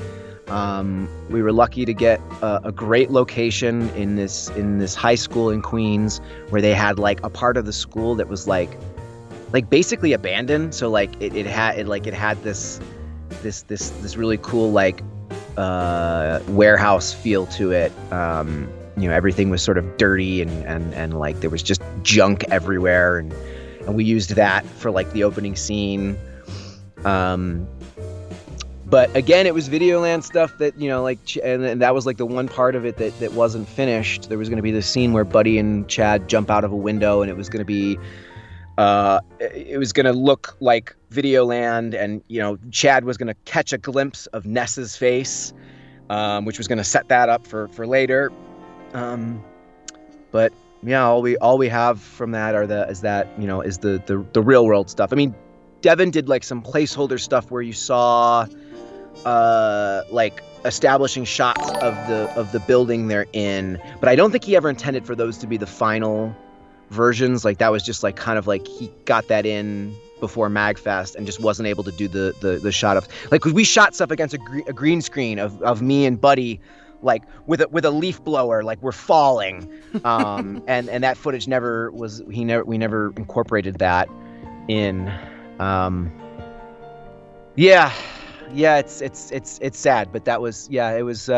we were lucky to get a great location in this high school in Queens, where they had like a part of the school that was like basically abandoned. So like it had this really cool like warehouse feel to it. Everything was sort of dirty and like there was just junk everywhere, and we used that for like the opening scene. But again, it was Videoland stuff that, and that was like the one part of it that wasn't finished. There was going to be this scene where Buddy and Chad jump out of a window, and it was going to be, it was going to look like Videoland, and, Chad was going to catch a glimpse of Ness's face, which was going to set that up for later. But yeah, all we have from that is the real world stuff. I mean, Devin did like some placeholder stuff where you saw like establishing shots of the building they're in, but I don't think he ever intended for those to be the final versions. Like that was just like kind of like he got that in before MagFest and just wasn't able to do the shot of like, 'cause we shot stuff against a green screen of me and Buddy like with a leaf blower, like we're falling, and that footage we never incorporated that in. It's sad, but that was, it was,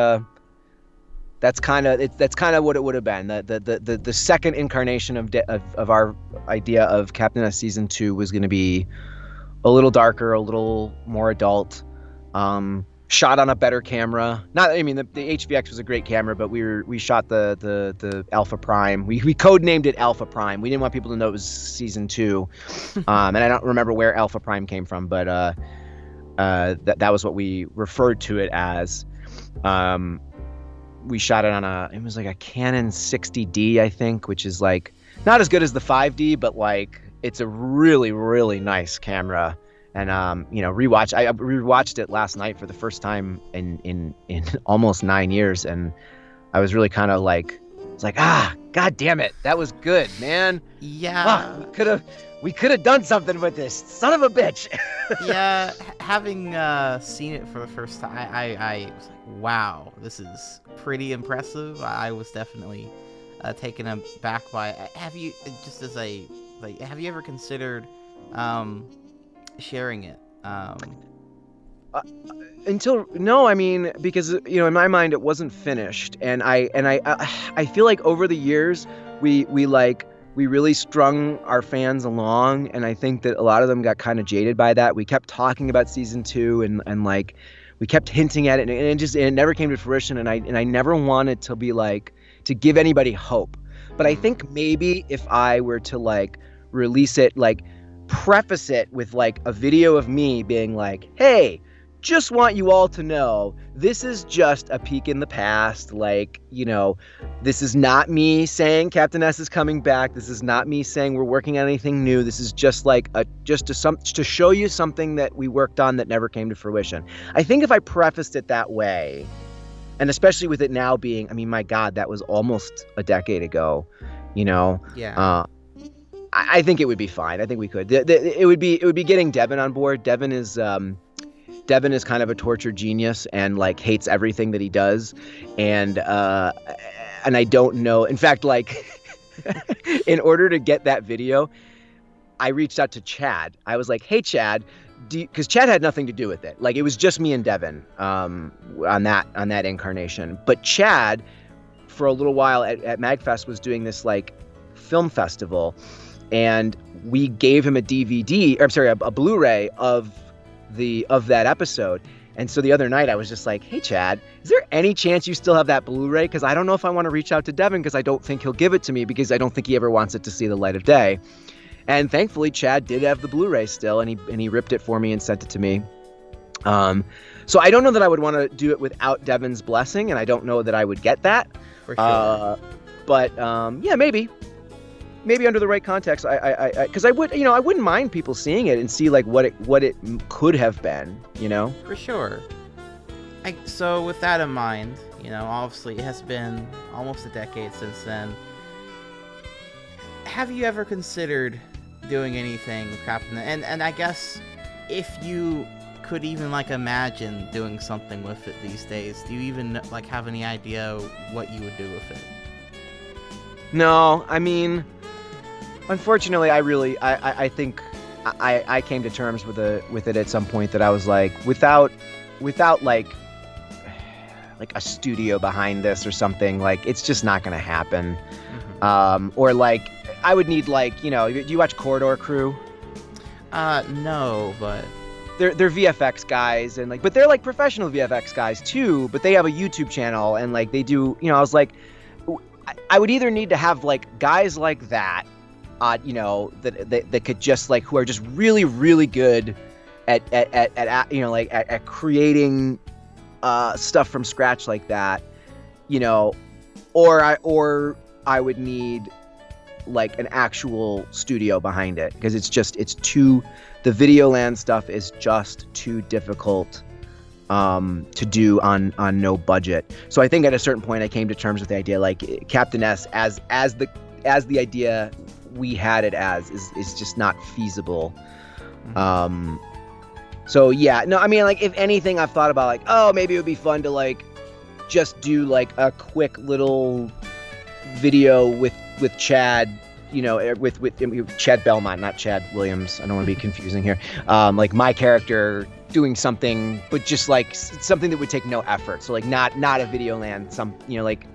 that's kind of what it would have been. The second incarnation of our idea of Captain S season 2 was going to be a little darker, a little more adult, shot on a better camera. The HVX was a great camera, but we shot the Alpha Prime. We codenamed it Alpha Prime. We didn't want people to know it was season 2. And I don't remember where Alpha Prime came from, but that was what we referred to it as. We shot it on it was like a Canon 60D, I think, which is like not as good as the 5D, but like it's a really, really nice camera. And I rewatched it last night for the first time in almost 9 years, and I was really kind of like, it's like, god damn it, that was good, man. Yeah. We could have done something with this, son of a bitch. Yeah, having seen it for the first time, I was like, wow, this is pretty impressive. I was definitely taken aback by it. Have you ever considered sharing it? No, I mean, because in my mind it wasn't finished, and I feel like over the years we really strung our fans along, and I think that a lot of them got kind of jaded by that. We kept talking about season 2 and like we kept hinting at it, and it never came to fruition, and I never wanted to be like to give anybody hope. But I think maybe if I were to like release it, like preface it with like a video of me being like, hey, just want you all to know this is just a peek in the past. Like, this is not me saying Captain S is coming back. This is not me saying we're working on anything new. This is just like to show you something that we worked on that never came to fruition. I think if I prefaced it that way, and especially with it now being, I mean, my God, that was almost a decade ago, Yeah. I think it would be fine. I think we could. It would be getting Devin on board. Devin is kind of a tortured genius and like hates everything that he does, and I don't know. In fact, like in order to get that video, I reached out to Chad. I was like, "Hey, Chad," because Chad had nothing to do with it. Like it was just me and Devin on that incarnation. But Chad, for a little while at MagFest, was doing this like film festival, and we gave him a Blu-ray of that episode. And so the other night I was just like, hey Chad, is there any chance you still have that Blu-ray? Because I don't know if I want to reach out to Devin, because I don't think he'll give it to me, because I don't think he ever wants it to see the light of day. And thankfully, Chad did have the Blu-ray still, and he ripped it for me and sent it to me. So I don't know that I would want to do it without Devin's blessing, and I don't know that I would get that. For sure. But yeah, maybe under the right context, because I wouldn't mind people seeing it and see like what it could have been, you know. For sure. So with that in mind, you know, obviously it has been almost a decade since then. Have you ever considered doing anything with Captain? And I guess if you could even like imagine doing something with it these days, do you even like have any idea what you would do with it? No, I mean, unfortunately, I think I came to terms with it at some point that I was like, without like a studio behind this or something, like it's just not gonna happen. Or like I would need like, you know, do you watch Corridor Crew? No, but they're VFX guys, and like, but they're like professional VFX guys too, but they have a YouTube channel, and like they do, you know, I was like, I would either need to have like guys like that, you know, that could just like, who are just really, really good at you know, like at creating stuff from scratch like that, you know, or I would need like an actual studio behind it, because the Videoland stuff is just too difficult to do on no budget. So I think at a certain point I came to terms with the idea, like Captain S as the idea we had it as is just not feasible. So yeah, no, I mean, like if anything, I've thought about like, oh, maybe it would be fun to like just do like a quick little video with Chad, you know, with Chad Belmont, not Chad Williams. I don't want to be confusing here. Like my character doing something, but just like something that would take no effort. So like not a Videoland, you know, like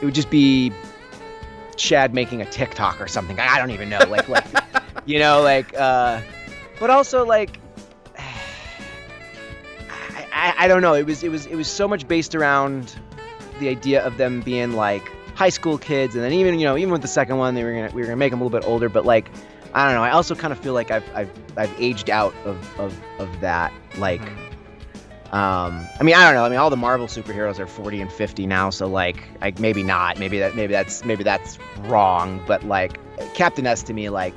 it would just be Chad making a TikTok or something. I don't even know, like you know, like but also like I don't know. It was so much based around the idea of them being like high school kids, and then even with the second one, we were gonna make them a little bit older. But like, I don't know. I also kind of feel like I've aged out of that. Like, I mean, I don't know. I mean, all the Marvel superheroes are 40 and 50 now, so like, maybe not. Maybe that's wrong. But like, Captain S to me, like,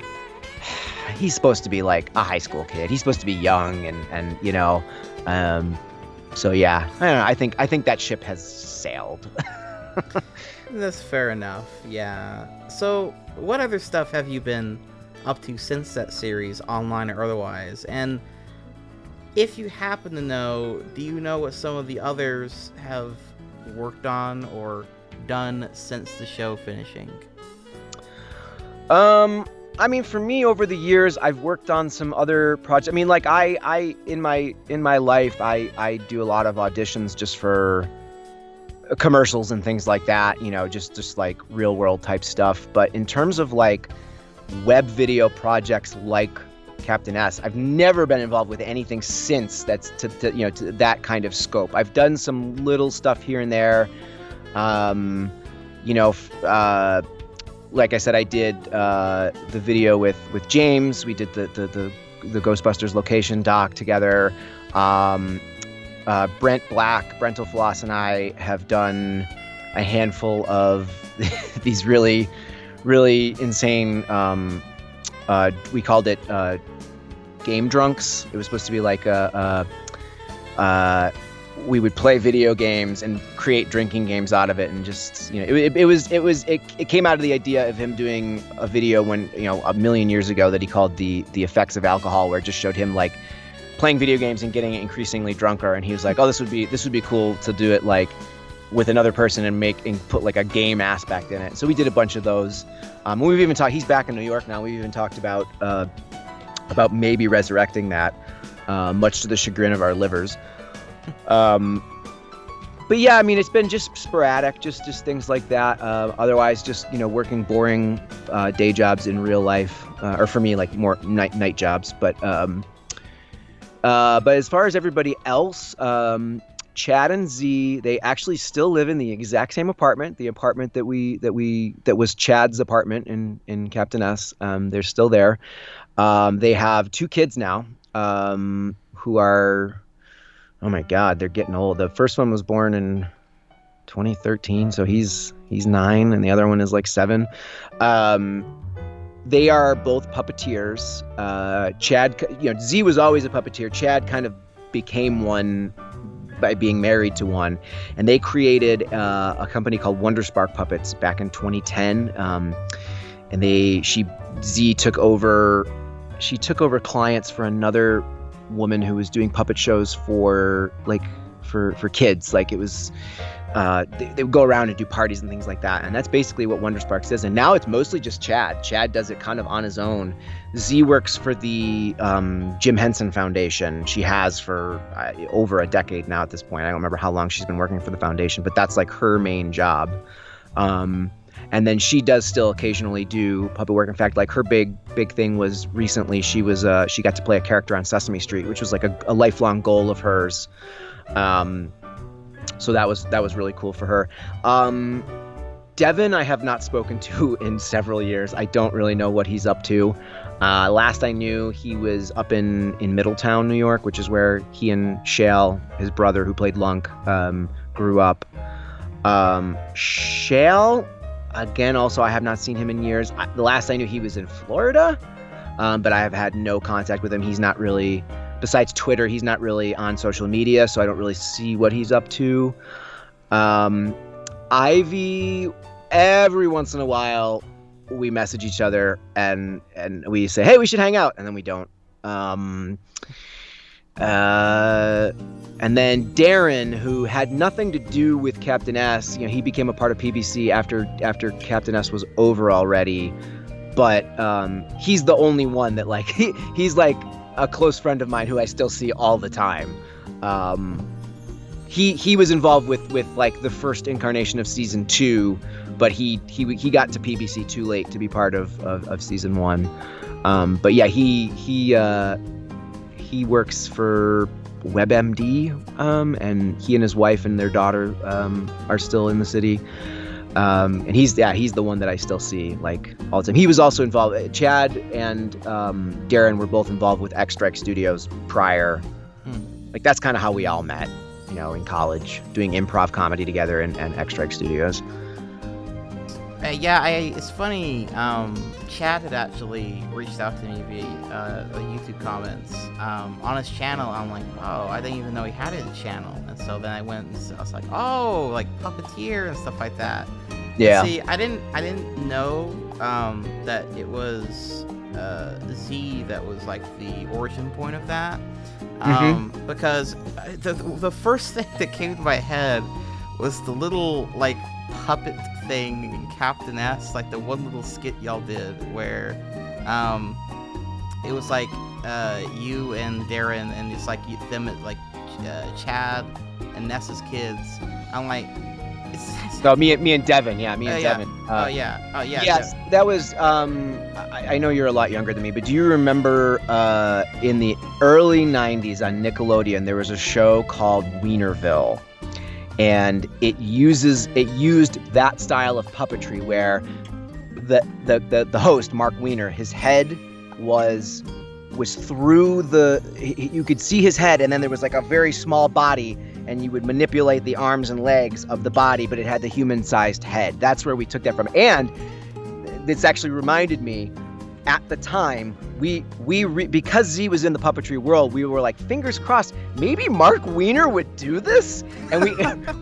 he's supposed to be like a high school kid. He's supposed to be young and you know. So yeah, I don't know. I think that ship has sailed. That's fair enough. Yeah. So, what other stuff have you been up to since that series, online or otherwise? And if you happen to know, do you know what some of the others have worked on or done since the show finishing? I mean, for me, over the years, I've worked on some other projects. I mean, like I in my life, I do a lot of auditions just for commercials and things like that, you know, just like real world type stuff. But in terms of like web video projects like Captain S, I've never been involved with anything since that's to that kind of scope. I've done some little stuff here and there, you know, like I said, I did the video with James. We did the Ghostbusters location doc together. Brent Floss and I have done a handful of these really, really insane, we called it game drunks. It was supposed to be like we would play video games and create drinking games out of it, and just, you know, it came out of the idea of him doing a video when, you know, a million years ago that he called the effects of alcohol, where it just showed him like playing video games and getting increasingly drunker, and he was like, oh, this would be cool to do it like with another person and put like a game aspect in it. So we did a bunch of those. We've even talked, he's back in New York now, we've even talked about maybe resurrecting that, much to the chagrin of our livers. But yeah, I mean, it's been just sporadic, just things like that. Otherwise, just, you know, working boring day jobs in real life, or for me, like more night jobs. But as far as everybody else, Chad and Z, they actually still live in the exact same apartment, the apartment that was Chad's apartment in Captain S. They're still there. They have 2 kids now, who are, oh my God, they're getting old. The first one was born in 2013, so he's 9, and the other one is like 7. They are both puppeteers. Chad, Z was always a puppeteer. Chad kind of became one by being married to one, and they created a company called Wonderspark Puppets back in 2010. And Z took over. She took over clients for another woman who was doing puppet shows for kids. Like it was. They would go around and do parties and things like that. And that's basically what Wondersparks is. And now it's mostly just Chad. Chad does it kind of on his own. Z works for the Jim Henson Foundation. She has for over a decade now at this point. I don't remember how long she's been working for the foundation, but that's like her main job. And then she does still occasionally do puppet work. In fact, like her big thing was recently she got to play a character on Sesame Street, which was like a lifelong goal of hers. So that was really cool for her. Devin, I have not spoken to in several years. I don't really know what he's up to. Last I knew, he was up in Middletown, New York, which is where he and Shale, his brother who played Lunk, grew up. Shale, again, also I have not seen him in years. The last I knew, he was in Florida, but I have had no contact with him. He's not really... Besides Twitter, he's not really on social media, so I don't really see what he's up to. Ivy, every once in a while, we message each other and we say, hey, we should hang out, and then we don't. And then Darren, who had nothing to do with Captain S, he became a part of PBC after Captain S was over already. But he's the only one that he's like a close friend of mine who I still see all the time. He was involved with like the first incarnation of season 2, but he got to PBC too late to be part of season 1. But yeah, he works for WebMD, and he and his wife and their daughter are still in the city. And he's the one that I still see like all the time. He was also involved. Chad and Darren were both involved with X Strike Studios prior. Like that's kind of how we all met, in college, doing improv comedy together in X Strike Studios. It's funny. Chad had actually reached out to me via the YouTube comments on his channel. I'm like, oh, I didn't even know he had a channel. And so then I went and I was like, oh, like puppeteer and stuff like that. Yeah. See, I didn't know that it was Z that was like the origin point of that. Because the first thing that came to my head was the little like puppet thing in Captain S, like the one little skit y'all did where it was like you and Darren and it's like them like Chad and Nessa's kids. I'm like, me and Devin, Devin. Yes, that was. I know you're a lot younger than me, but do you remember in the early '90s on Nickelodeon there was a show called Wienerville? And it used that style of puppetry where the host, Mark Wiener, his head was through you could see his head, and then there was like a very small body, and you would manipulate the arms and legs of the body, but it had the human-sized head. That's where we took that from. And this actually reminded me, at the time, because Z was in the puppetry world, we were like, fingers crossed, maybe Mark Wiener would do this. And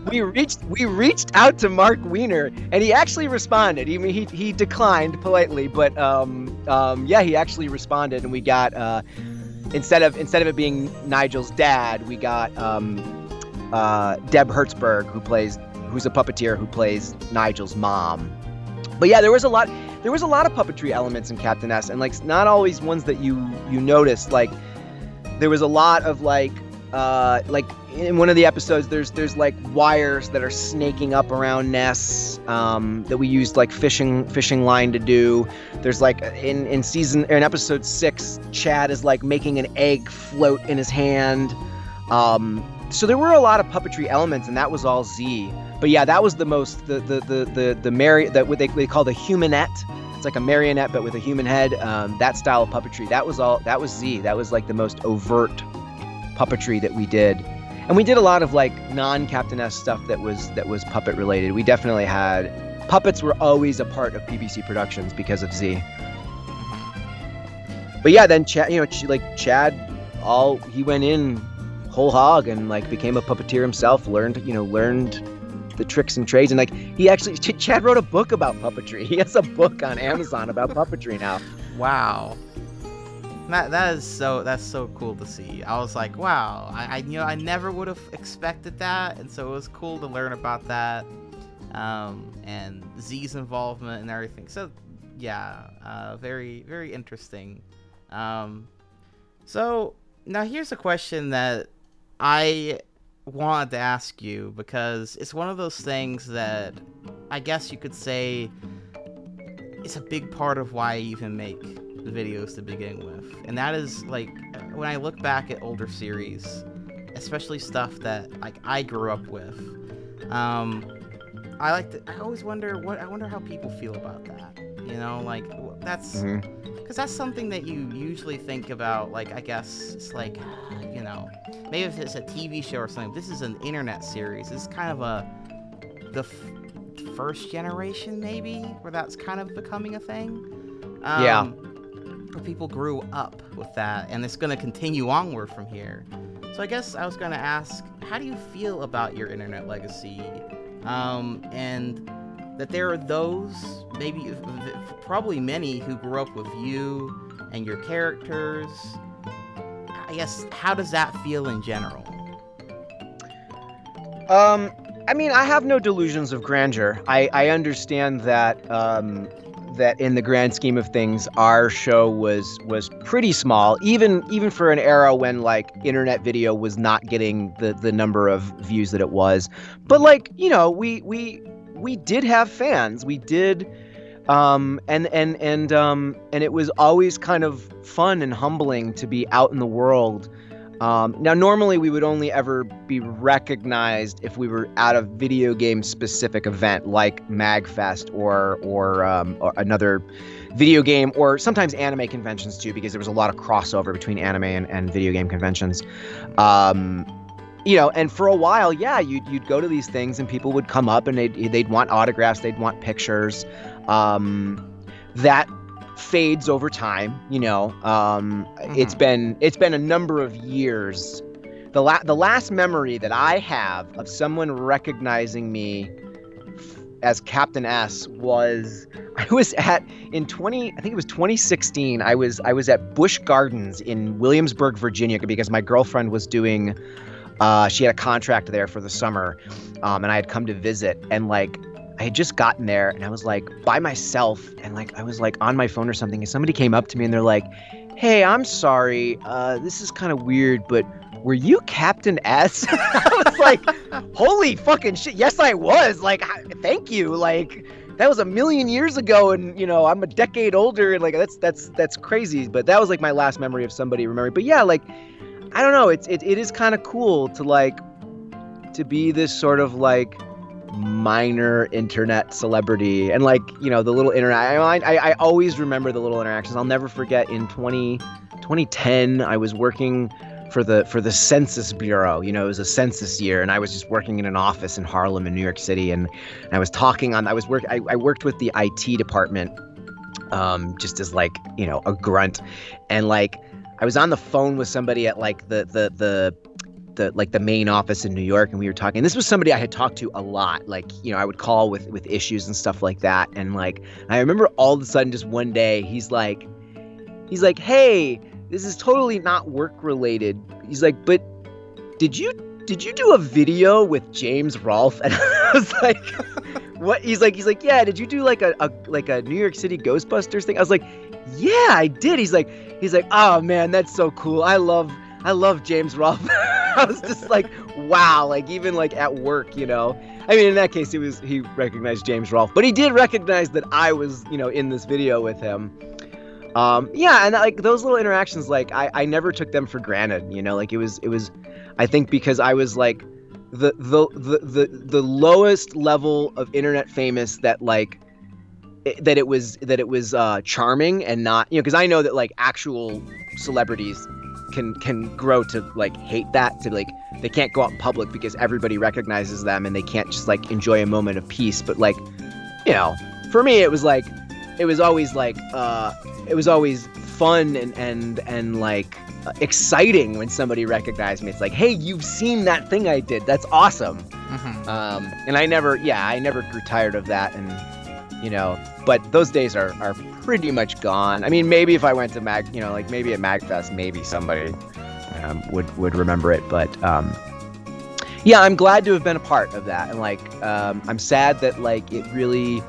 we reached out to Mark Wiener, and he actually responded. I mean, he declined politely, but he actually responded, and we got instead of it being Nigel's dad, we got Deb Hertzberg, who's a puppeteer who plays Nigel's mom. But yeah, there was a lot of puppetry elements in Captain S, and like not always ones that you noticed. Like there was a lot of like in one of the episodes there's like wires that are snaking up around nests that we used like fishing line to do. There's like in episode 6, Chad is like making an egg float in his hand. so there were a lot of puppetry elements, and that was all Z. But yeah, that was the most what they call the humanette. It's like a marionette but with a human head. That style of puppetry. That was Z. That was like the most overt puppetry that we did. And we did a lot of like non-Captain S stuff that was puppet related. We definitely had puppets were always a part of PBC Productions because of Z. But yeah, then Chad, he went in whole hog and like became a puppeteer himself. Learned the tricks and trades, and like Chad wrote a book about puppetry. He has a book on Amazon about puppetry now. Wow. That's so cool to see. I was like, wow, I never would have expected that, and so it was cool to learn about that, and Z's involvement and everything. So yeah, very, very interesting. So now here's a question that I wanted to ask you, because it's one of those things that I guess you could say it's a big part of why I even make videos to begin with, and that is like when I look back at older series, especially stuff that like I grew up with, I always wonder how people feel about that, like that's because that's something that you usually think about. Like, I guess it's like, maybe if it's a TV show or something, this is an internet series, it's kind of the first generation maybe where that's kind of becoming a thing. Yeah. People grew up with that, and it's going to continue onward from here. So I guess I was going to ask, how do you feel about your internet legacy? And that there are those, maybe, probably many, who grew up with you and your characters. I guess, how does that feel in general? I mean, I have no delusions of grandeur. I understand that that in the grand scheme of things, our show was pretty small, even for an era when like internet video was not getting the number of views that it was. But like, we did have fans. We did, and it was always kind of fun and humbling to be out in the world. Now, normally we would only ever be recognized if we were at a video game specific event like MagFest or another video game, or sometimes anime conventions too, because there was a lot of crossover between anime and video game conventions. And for a while, yeah, you'd go to these things and people would come up and they'd want autographs, they'd want pictures. That fades over time, It's been a number of years. The last memory that I have of someone recognizing me as Captain S was in 2016. I was at Busch Gardens in Williamsburg, Virginia, because my girlfriend was doing she had a contract there for the summer, and I had come to visit, and like I had just gotten there, and I was like by myself, and like I was like on my phone or something, and somebody came up to me and they're like, "Hey, I'm sorry, this is kind of weird, but were you Captain S?" I was like, "Holy fucking shit, yes I was, like, thank you, like that was a million years ago, and I'm a decade older, and like that's crazy." But that was like my last memory of somebody remembering. But yeah, like I don't know, it is kind of cool to be this sort of like minor internet celebrity, and like the little internet. I always remember the little interactions. I'll never forget in 2010 I was working for the Census Bureau. It was a census year, and I was just working in an office in Harlem in New York City, and I was I worked with the IT department, just as like a grunt, and like I was on the phone with somebody at like the main office in New York, and we were talking. And this was somebody I had talked to a lot. Like, I would call with issues and stuff like that. And like, I remember all of a sudden, just one day, he's like, "Hey, this is totally not work related." He's like, "But did you do a video with James Rolfe?" And I was like, "What?" He's like, "Yeah, did you do like a New York City Ghostbusters thing?" I was like, "Yeah, I did." He's like, "Oh man, that's so cool. I love James Rolfe." I was just like, wow, like even like at work, I mean, in that case, he recognized James Rolfe, but he did recognize that I was, in this video with him. Yeah, and like those little interactions, like I never took them for granted, like it was I think because I was like the lowest level of internet famous that like that it was charming and not, you know, because I know that like actual celebrities can grow to like hate that, to like they can't go out in public because everybody recognizes them and they can't just like enjoy a moment of peace. But like, you know, for me it was always fun and like exciting when somebody recognized me. It's like, hey, you've seen that thing I did, that's awesome. And I never grew tired of that, and you know, but those days are pretty much gone. I mean, maybe if I went to maybe at MagFest, maybe somebody would remember it, but yeah, I'm glad to have been a part of that. And like I'm sad that like it really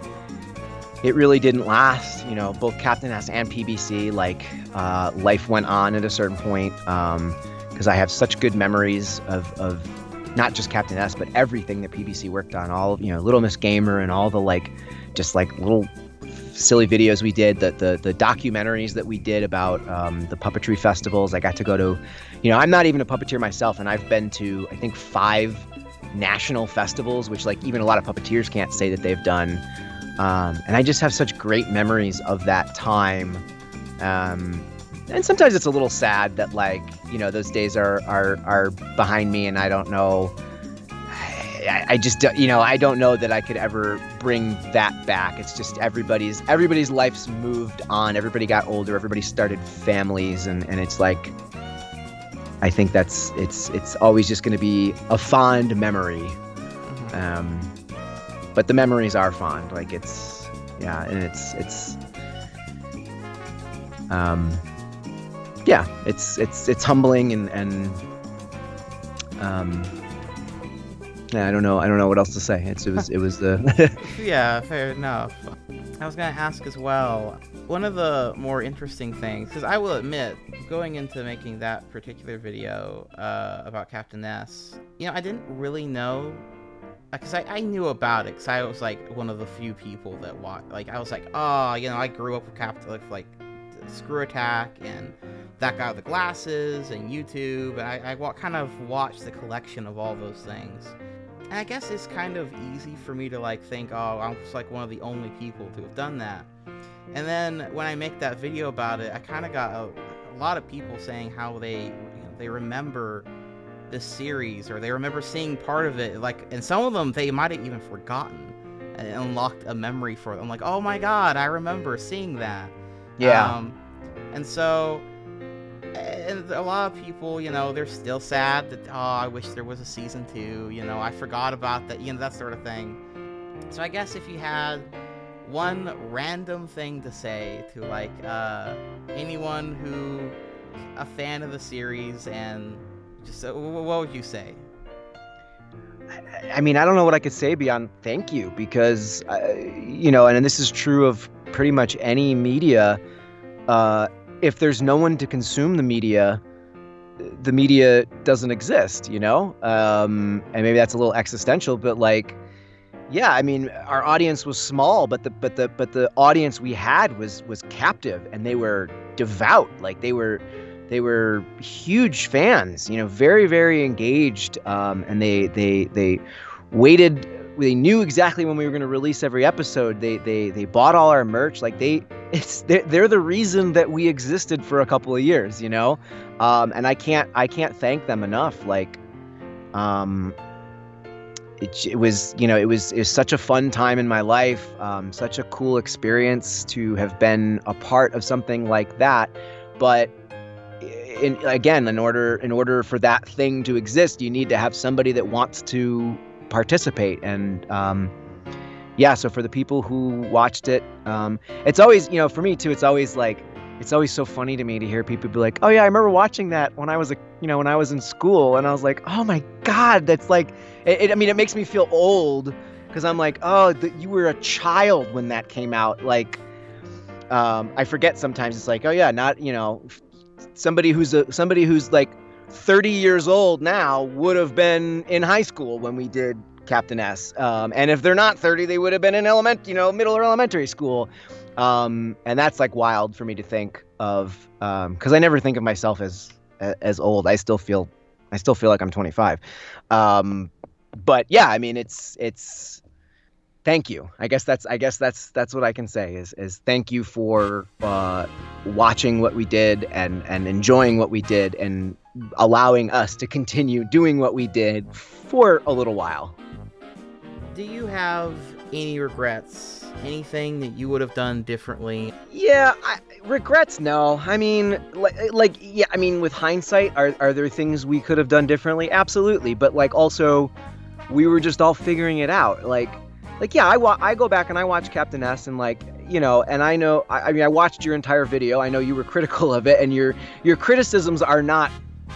didn't last, you know, both Captain S and PBC. Like life went on at a certain point, because I have such good memories of not just Captain S, but everything that PBC worked on, all of, you know, Little Miss Gamer and all the like just like little silly videos we did, the documentaries that we did about the puppetry festivals. I got to go to, you know, I'm not even a puppeteer myself, and I've been to I think 5 national festivals, which like even a lot of puppeteers can't say that they've done. And I just have such great memories of that time. And sometimes it's a little sad that like, you know, those days are behind me, and I don't know. I just, you know, I don't know that I could ever bring that back. It's just everybody's life's moved on. Everybody got older. Everybody started families, and it's like, I think it's always just going to be a fond memory. But the memories are fond. Like it's, yeah, and it's humbling and yeah, I don't know what else to say. It was the Yeah, fair enough. I was gonna ask as well, one of the more interesting things, because I will admit, going into making that particular video about Captain S, you know, I didn't really know, because I knew about it, because I was like one of the few people that watched. Like I was like, oh, you know, I grew up with Captain, like Screw Attack and That Guy with the Glasses and YouTube, and I kind of watched the collection of all those things. And I guess it's kind of easy for me to like think, oh, I'm just like one of the only people to have done that. And then when I make that video about it, I kind of got a lot of people saying how they remember this series, or they remember seeing part of it, like, and some of them they might have even forgotten and unlocked a memory for them. I'm like, oh my god, I remember seeing that. Yeah. And so, and a lot of people, you know, they're still sad that, oh, I wish there was a season 2, you know, I forgot about that, you know, that sort of thing. So I guess if you had one random thing to say to like anyone who a fan of the series, and just what would you say? I mean, I don't know what I could say beyond thank you, because you know, and this is true of pretty much any media. If there's no one to consume the media doesn't exist, you know? And maybe that's a little existential, but like, yeah, I mean, our audience was small, but the audience we had was captive, and they were devout. Like they were huge fans, you know, very, very engaged. And they waited. They knew exactly when we were going to release every episode. They bought all our merch. Like they're the reason that we existed for a couple of years, you know. And I can't thank them enough. Like, it was, you know, it was such a fun time in my life. Such a cool experience to have been a part of something like that. But in order for that thing to exist, you need to have somebody that wants to participate. And yeah, so for the people who watched it, it's always, you know, for me too, it's always so funny to me to hear people be like, oh yeah, I remember watching that when I was when I was in school. And I was like, oh my god, that's like I mean, it makes me feel old, because I'm like, oh, you were a child when that came out. Like I forget sometimes. It's like, oh yeah, not, you know, somebody who's like 30 years old now would have been in high school when we did Captain S. And if they're not 30, they would have been in middle or elementary school. And that's like wild for me to think of, because I never think of myself as old. I still feel I still feel like I'm 25. But yeah, I mean, it's thank you. I guess that's what I can say is thank you for watching what we did and enjoying what we did and allowing us to continue doing what we did for a little while. Do you have any regrets? Anything that you would have done differently? Yeah, regrets, no. I mean, yeah, I mean, with hindsight, are there things we could have done differently? Absolutely. But, like, also, we were just all figuring it out. Like yeah, I go back and I watch Captain S and, like, you know, and I know, I mean, I watched your entire video. I know you were critical of it, and your criticisms are not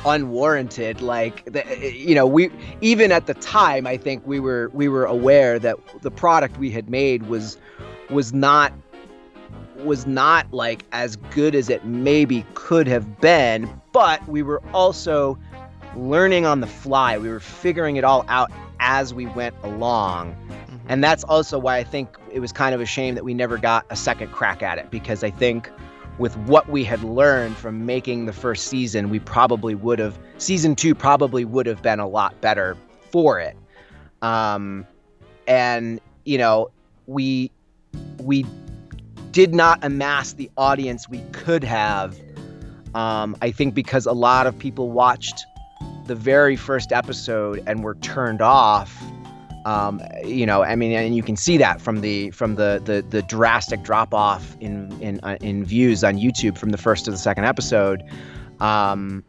unwarranted. Like, you know, we, even at the time, I think we were aware that the product we had made was not like as good as it maybe could have been, but we were also learning on the fly. We were figuring it all out as we went along. And that's also why I think it was kind of a shame that we never got a second crack at it, because I think with what we had learned from making the first season, season 2 probably would have been a lot better for it. And, you know, we did not amass the audience we could have, I think, because a lot of people watched the very first episode and were turned off. You know, I mean, and you can see that from the drastic drop off in views on YouTube from the first to the second episode. And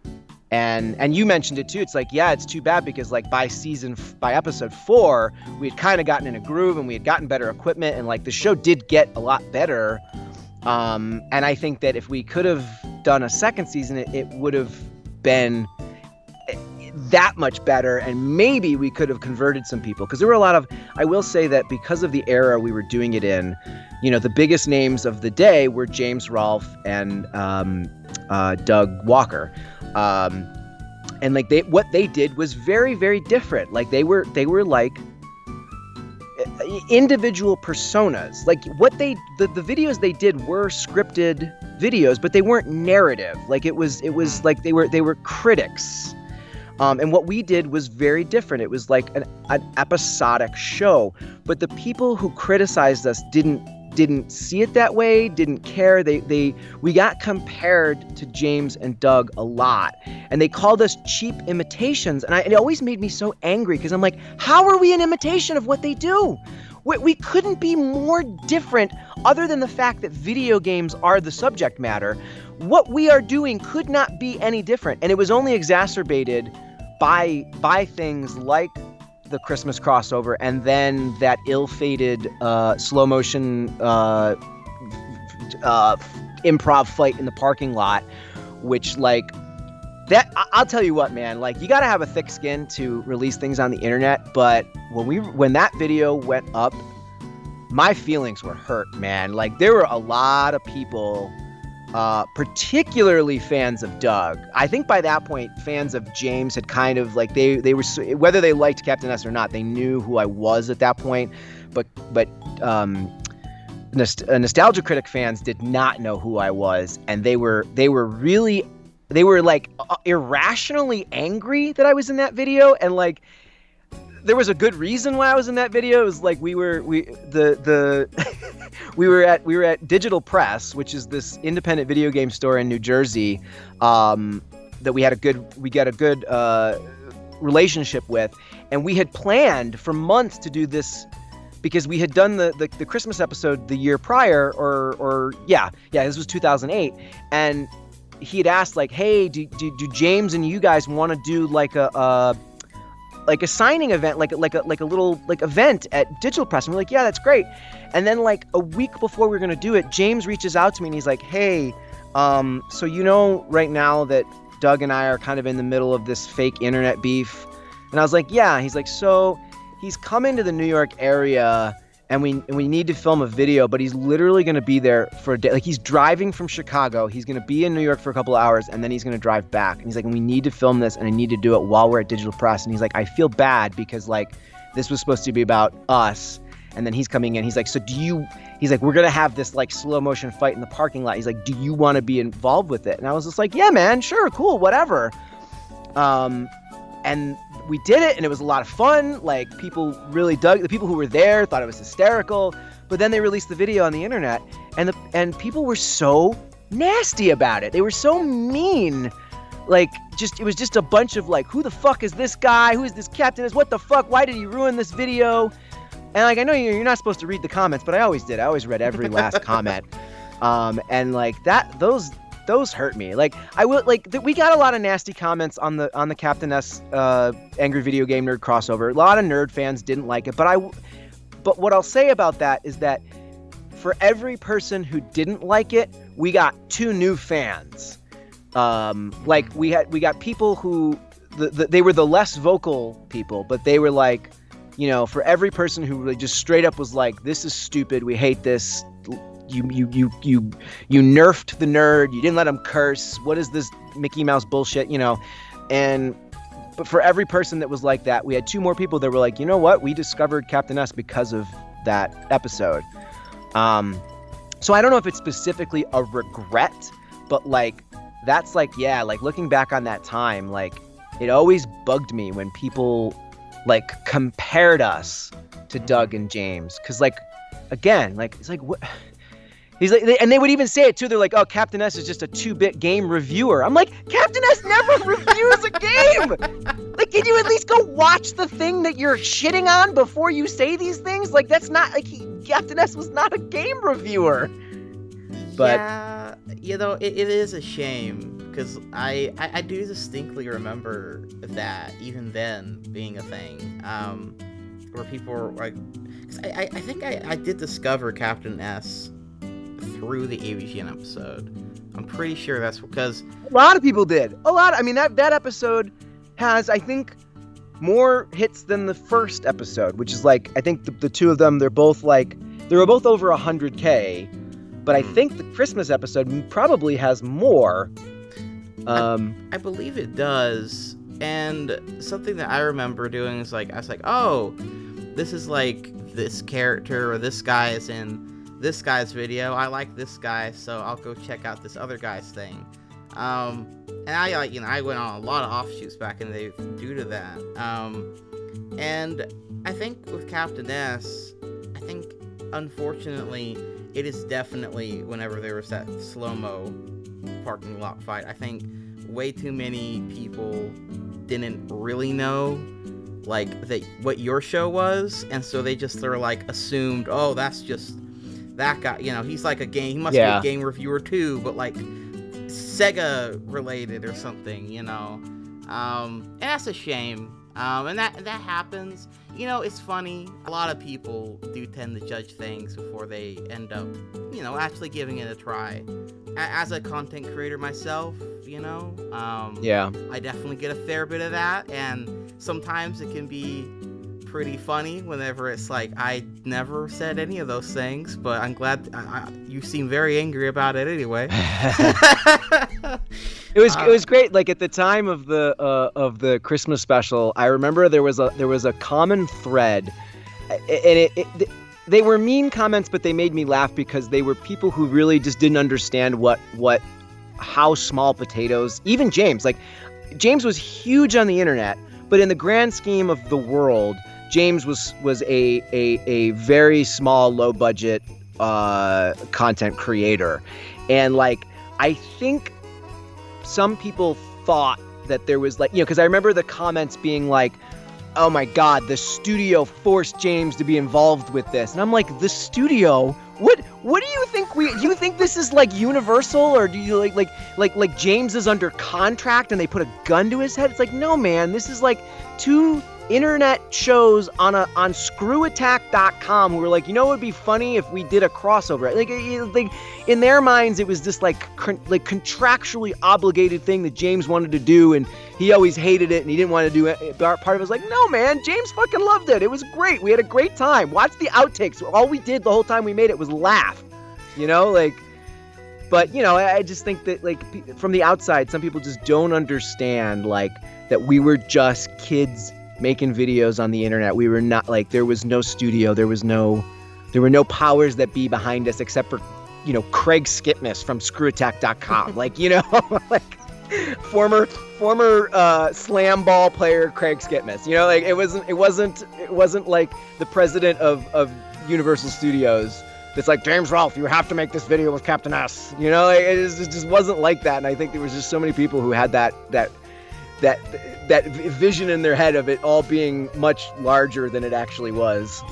you mentioned it too. It's like, yeah, it's too bad because, like, by episode 4, we had kind of gotten in a groove and we had gotten better equipment, and, like, the show did get a lot better. And I think that if we could have done a second season, it would have been that much better, and maybe we could have converted some people, because there were a lot of, I will say that because of the era we were doing it in, you know, the biggest names of the day were James Rolfe and Doug Walker, and, like, what they did was very, very different. Like, they were like individual personas. Like, what the videos they did were scripted videos, but they weren't narrative. Like, it was like they were critics. And what we did was very different. It was like an episodic show. But the people who criticized us didn't see it that way, didn't care. We got compared to James and Doug a lot. And they called us cheap imitations. And it always made me so angry, because I'm like, how are we an imitation of what they do? We couldn't be more different, other than the fact that video games are the subject matter. What we are doing could not be any different. And it was only exacerbated by things like the Christmas crossover, and then that ill-fated slow motion improv fight in the parking lot, which, like, that, I'll tell you what, man, like, you gotta have a thick skin to release things on the internet. But when that video went up, my feelings were hurt, man. Like, there were a lot of people, particularly fans of Doug. I think by that point, fans of James had kind of, like, they were, whether they liked Captain S or not, they knew who I was at that point. But Nostalgia Critic fans did not know who I was, and they were like irrationally angry that I was in that video. And, like, there was a good reason why I was in that video. It was like we were at Digital Press, which is this independent video game store in New Jersey, that we got a good relationship with, and we had planned for months to do this, because we had done the Christmas episode the year prior, or this was 2008, and he had asked, like, hey, do James and you guys want to do like a signing event, like a little, like, event at Digital Press? And we're like, yeah, that's great. And then, like, a week before we were gonna do it, James reaches out to me and he's like, hey, so, you know, right now that Doug and I are kind of in the middle of this fake internet beef. And I was like, yeah. He's like, so he's coming to the New York area, and we need to film a video, but he's literally going to be there for a day. Like, he's driving from Chicago. He's going to be in New York for a couple of hours, and then he's going to drive back. And he's like, we need to film this, and I need to do it while we're at Digital Press. And he's like, I feel bad because, like, this was supposed to be about us. And then he's coming in. He's like, he's like, we're going to have this, like, slow motion fight in the parking lot. He's like, do you want to be involved with it? And I was just like, yeah, man, sure, cool, whatever. and we did it, and it was a lot of fun. Like, people really dug. The people who were there thought it was hysterical. But then they released the video on the internet, and people were so nasty about it. They were so mean. Like, it was just a bunch of like, who the fuck is this guy? Who is this Captain? What the fuck? Why did he ruin this video? And like, I know you're not supposed to read the comments, but I always did. I always read every last comment. And like those hurt me. Like, we got a lot of nasty comments on the Captain S Angry Video Game Nerd crossover. A lot of nerd fans didn't like it, but what I'll say about that is that for every person who didn't like it, we got 2 new fans. Like, we got people who they were the less vocal people, but they were like, you know, for every person who really just straight up was like, this is stupid, we hate this, you nerfed the nerd, you didn't let him curse, what is this Mickey Mouse bullshit, you know? But for every person that was like that, we had 2 more people that were like, you know what, we discovered Captain S because of that episode. So I don't know if it's specifically a regret, but like, that's like, yeah, like looking back on that time, like it always bugged me when people like compared us to Doug and James. Cause like, again, like, it's like, what? He's like, and they would even say it too. They're like, oh, Captain S is just a 2-bit game reviewer. I'm like, Captain S never reviews a game. Like, can you at least go watch the thing that you're shitting on before you say these things? Like, that's not like Captain S was not a game reviewer. But yeah, you know, it is a shame because I do distinctly remember that even then being a thing, where people were like, 'cause I think I did discover Captain S through the Avgn episode. I'm pretty sure that's because a lot of people did. I mean, that episode has, I think, more hits than the first episode, which is like, I think the 2 of them, they were both over 100K. But I think the Christmas episode probably has more. I believe it does. And something that I remember doing is like, I was like, oh, this is like this character or this guy is in this guy's video. I like this guy, so I'll go check out this other guy's thing. And I went on a lot of offshoots back in the day due to that. And I think with Captain S, I think unfortunately it is definitely whenever there was that slow-mo parking lot fight, I think way too many people didn't really know like that what your show was, and so they just sort of like assumed, oh, that's just that guy, you know, he's like a game, he must be a game reviewer too, but like Sega related or something, you know. And that's a shame. And that happens. You know, it's funny. A lot of people do tend to judge things before they end up, you know, actually giving it a try. As a content creator myself, you know, I definitely get a fair bit of that, and sometimes it can be pretty funny whenever it's like, I never said any of those things, but I'm glad you seem very angry about it anyway. It was great. Like at the time of the Christmas special, I remember there was a common thread, and they were mean comments, but they made me laugh because they were people who really just didn't understand how small potatoes. Even James was huge on the internet, but in the grand scheme of the world, James was a very small, low budget content creator, and like I think some people thought that there was like, you know, because I remember the comments being like, oh my god, the studio forced James to be involved with this, and I'm like, the studio? What do you think do you think this is like Universal, or do you like James is under contract and they put a gun to his head? It's like, no man, this is like 2 internet shows on screwattack.com who were like, you know, it would be funny if we did a crossover. Like in their minds, it was this like contractually obligated thing that James wanted to do, and he always hated it and he didn't want to do it. Part of it was like, no man, James fucking loved it. It was great. We had a great time. Watch the outtakes. All we did the whole time we made it was laugh, you know, like. But, you know, I just think that, like, from the outside, some people just don't understand, like, that we were just kids making videos on the internet. We were not, like, there was no studio. There were no powers that be behind us except for, you know, Craig Skipness from screwattack.com. Like, you know, like, former slam ball player Craig Skitmas. You know, like it wasn't like the president of Universal Studios that's like, James Rolfe, you have to make this video with Captain S. You know, like, it just wasn't like that. And I think there was just so many people who had that vision in their head of it all being much larger than it actually was.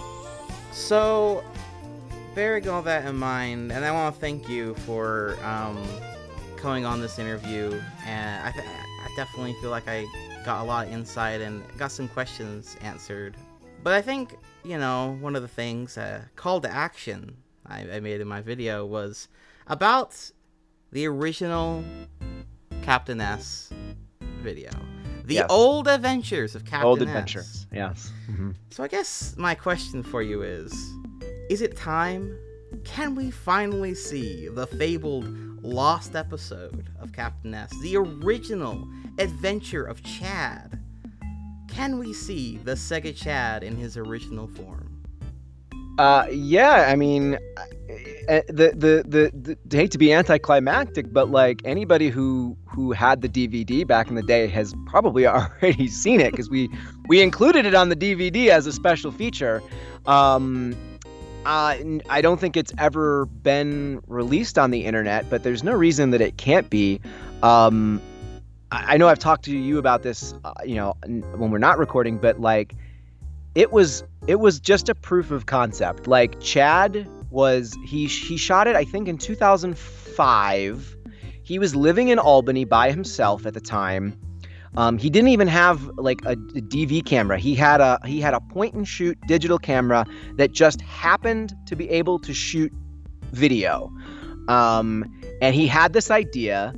So, bearing all that in mind, and I want to thank you for coming on this interview, and I definitely feel like I got a lot of insight and got some questions answered. But I think, you know, one of the things, call to action I made in my video was about the original Captain S video. The old adventures of Captain S. Old adventures, yes. Mm-hmm. So I guess my question for you is it time? Can we finally see the fabled lost episode of Captain S, the original adventure of Chad? Can we see the Sega Chad in his original form? Yeah, I mean, the hate to be anticlimactic, but like anybody who had the DVD back in the day has probably already seen it, because we included it on the DVD as a special feature. I don't think it's ever been released on the internet, but there's no reason that it can't be. I know I've talked to you about this, you know, when we're not recording, but like it was just a proof of concept. Like Chad he shot it, I think, in 2005. He was living in Albany by himself at the time. He didn't even have like a DV camera. He had a point and shoot digital camera that just happened to be able to shoot video. And he had this idea.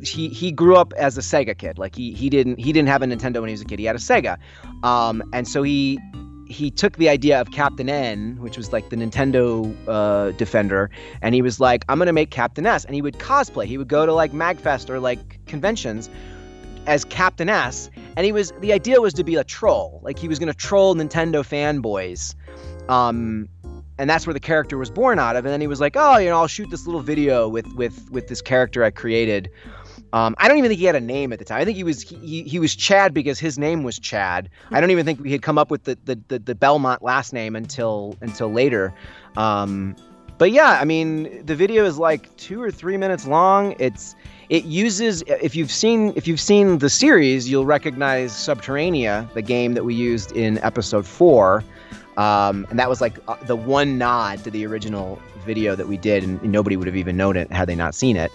He grew up as a Sega kid. Like he didn't have a Nintendo when he was a kid. He had a Sega. And so he took the idea of Captain N, which was like the Nintendo Defender, and he was like, I'm gonna make Captain S. And he would cosplay. He would go to like MagFest or like conventions as Captain S. And the idea was to be a troll. Like he was gonna troll Nintendo fanboys. And that's where the character was born out of. And then he was like, oh, you know, I'll shoot this little video with this character I created. I don't even think he had a name at the time. I think he was Chad because his name was Chad. I don't even think we had come up with the Belmont last name until later. But yeah, I mean, the video is like 2 or 3 minutes long. It uses, if you've seen the series, you'll recognize Subterranea, the game that we used in episode 4. And that was like the one nod to the original video that we did, and nobody would have even known it had they not seen it.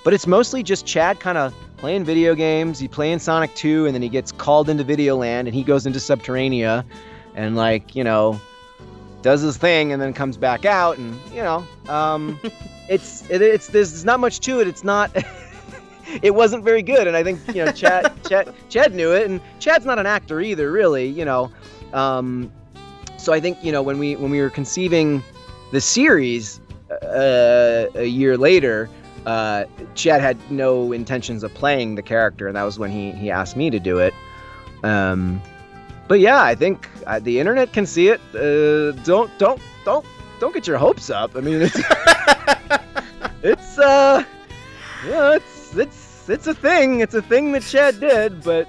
But it's mostly just Chad kind of playing video games. He's playing Sonic 2, and then he gets called into Videoland, and he goes into Subterranea, and like, you know, does his thing, and then comes back out, and you know, there's not much to it. It's not. It wasn't very good, and I think, you know, Chad knew it, and Chad's not an actor either, really, you know. So I think, you know, when we were conceiving the series a year later, Chad had no intentions of playing the character, and that was when he asked me to do it. But yeah, I think the internet can see it. Don't get your hopes up. I mean, it's a thing. It's a thing that Chad did, but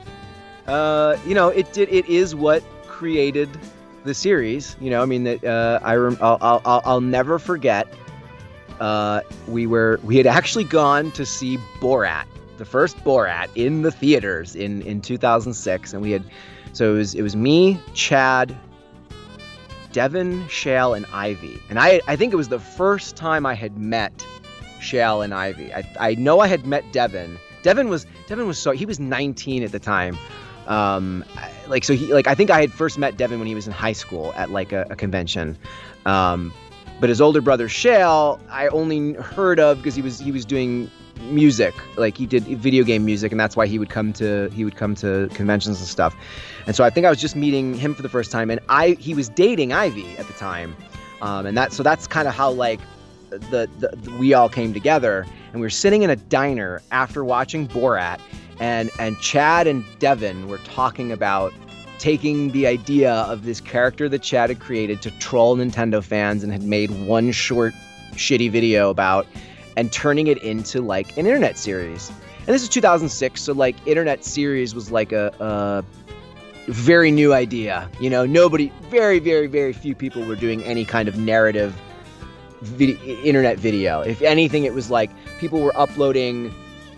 you know, it is what created the series. You know, I mean, that I'll never forget. We had actually gone to see Borat, the first Borat, in the theaters in 2006, and so it was me, Chad, Devin, Shale, and Ivy, and I think it was the first time I had met Shale and Ivy. I know I had met Devin. Devin was he was 19 at the time. I think I had first met Devin when he was in high school at like a convention. But his older brother Shale, I only heard of because he was doing music, like he did video game music, and that's why he would come to conventions and stuff. And so I think I was just meeting him for the first time, and he was dating Ivy at the time, and that's kind of how like we all came together, and we were sitting in a diner after watching Borat, and Chad and Devin were talking about taking the idea of this character that Chad had created to troll Nintendo fans and had made one short shitty video about, and turning it into like an internet series. And this is 2006, so like internet series was like a very new idea. You know, very, very, very few people were doing any kind of narrative internet video. If anything, it was like people were uploading.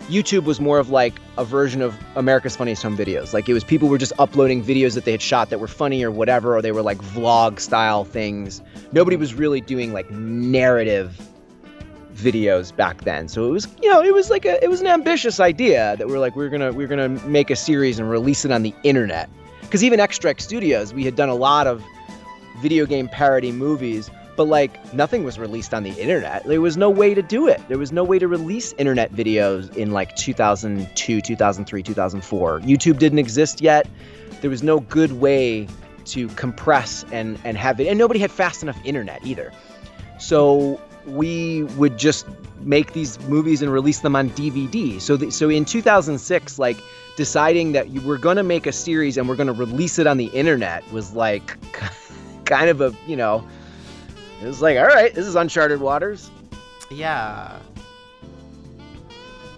YouTube was more of like a version of America's Funniest Home Videos. Like it was people were just uploading videos that they had shot that were funny or whatever, or they were like vlog style things. Nobody was really doing like narrative videos back then. So it was, you know, it was an ambitious idea that we're gonna make a series and release it on the internet. Because even Extra Studios, we had done a lot of video game parody movies, but like nothing was released on the internet. There was no way to do it. There was no way to release internet videos in like 2002, 2003, 2004. YouTube didn't exist yet. There was no good way to compress and have it. And nobody had fast enough internet either. So we would just make these movies and release them on DVD. So in 2006, like deciding that you were going to make a series and we're going to release it on the internet was like kind of a, you know, it was like, all right, this is uncharted waters. Yeah.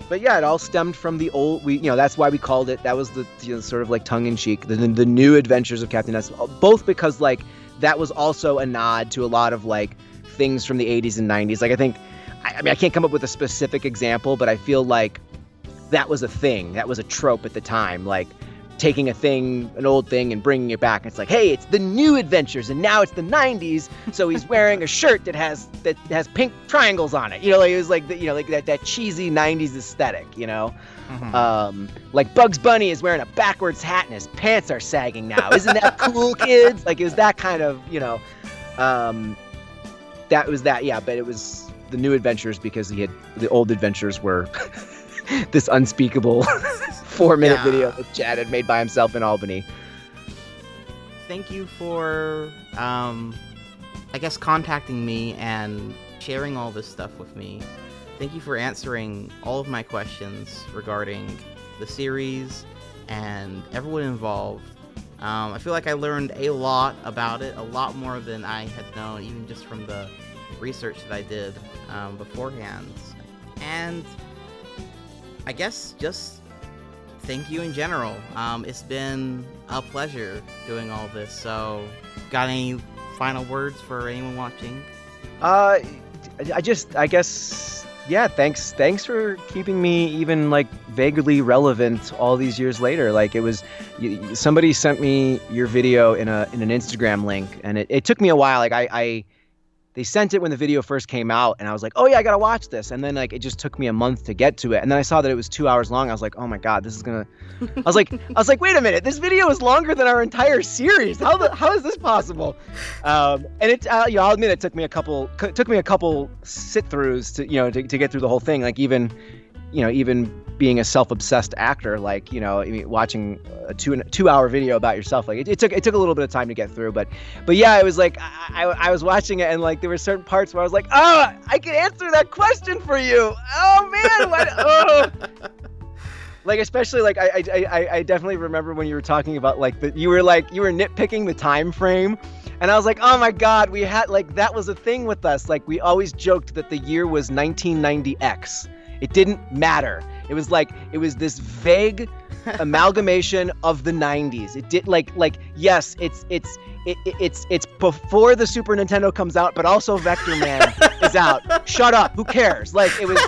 But yeah, it all stemmed from the old, that's why we called it, that was the, sort of like tongue-in-cheek, the new adventures of Captain S, both because like that was also a nod to a lot of like things from the 80s and 90s. Like I can't come up with a specific example, but I feel like that was a thing, that was a trope at the time, like taking an old thing and bringing it back. It's like, hey, it's the new adventures and now it's the 90s, so he's wearing a shirt that has pink triangles on it. You know, like it was like that cheesy 90s aesthetic, you know. Mm-hmm. Like Bugs Bunny is wearing a backwards hat and his pants are sagging now. Isn't that cool, kids? Like it was that kind of, that was that, yeah, but it was the new adventures because the old adventures were this unspeakable 4-minute video that Chad had made by himself in Albany. Thank you for, I guess, contacting me and sharing all this stuff with me. Thank you for answering all of my questions regarding the series and everyone involved. I feel like I learned a lot about it, a lot more than I had known, even just from the research that I did beforehand. And I guess just thank you in general. It's been a pleasure doing all this. So, got any final words for anyone watching? Thanks for keeping me even like vaguely relevant all these years later. Like it was, somebody sent me your video in an Instagram link, and it took me a while. Like they sent it when the video first came out, and I was like, oh yeah, I gotta watch this. And then like it just took me a month to get to it. And then I saw that it was 2 hours long. I was like, oh my god, this is gonna. I was like, wait a minute, this video is longer than our entire series. How is this possible? And it, I'll admit, it took me a couple sit-throughs to get through the whole thing. Like even being a self-obsessed actor, like watching a 2 hour video about yourself, like it took a little bit of time to get through, but yeah, it was like I was watching it, and like there were certain parts where I was like, oh, I can answer that question for you. Oh man, what? Oh. Like especially like I definitely remember when you were talking about like you were nitpicking the time frame, and I was like, oh my god, we had like that was a thing with us. Like we always joked that the year was 1990X. It didn't matter. It was this vague amalgamation of the 90s. It did like yes, it's before the Super Nintendo comes out, but also Vector Man is out. Shut up. Who cares? Like it was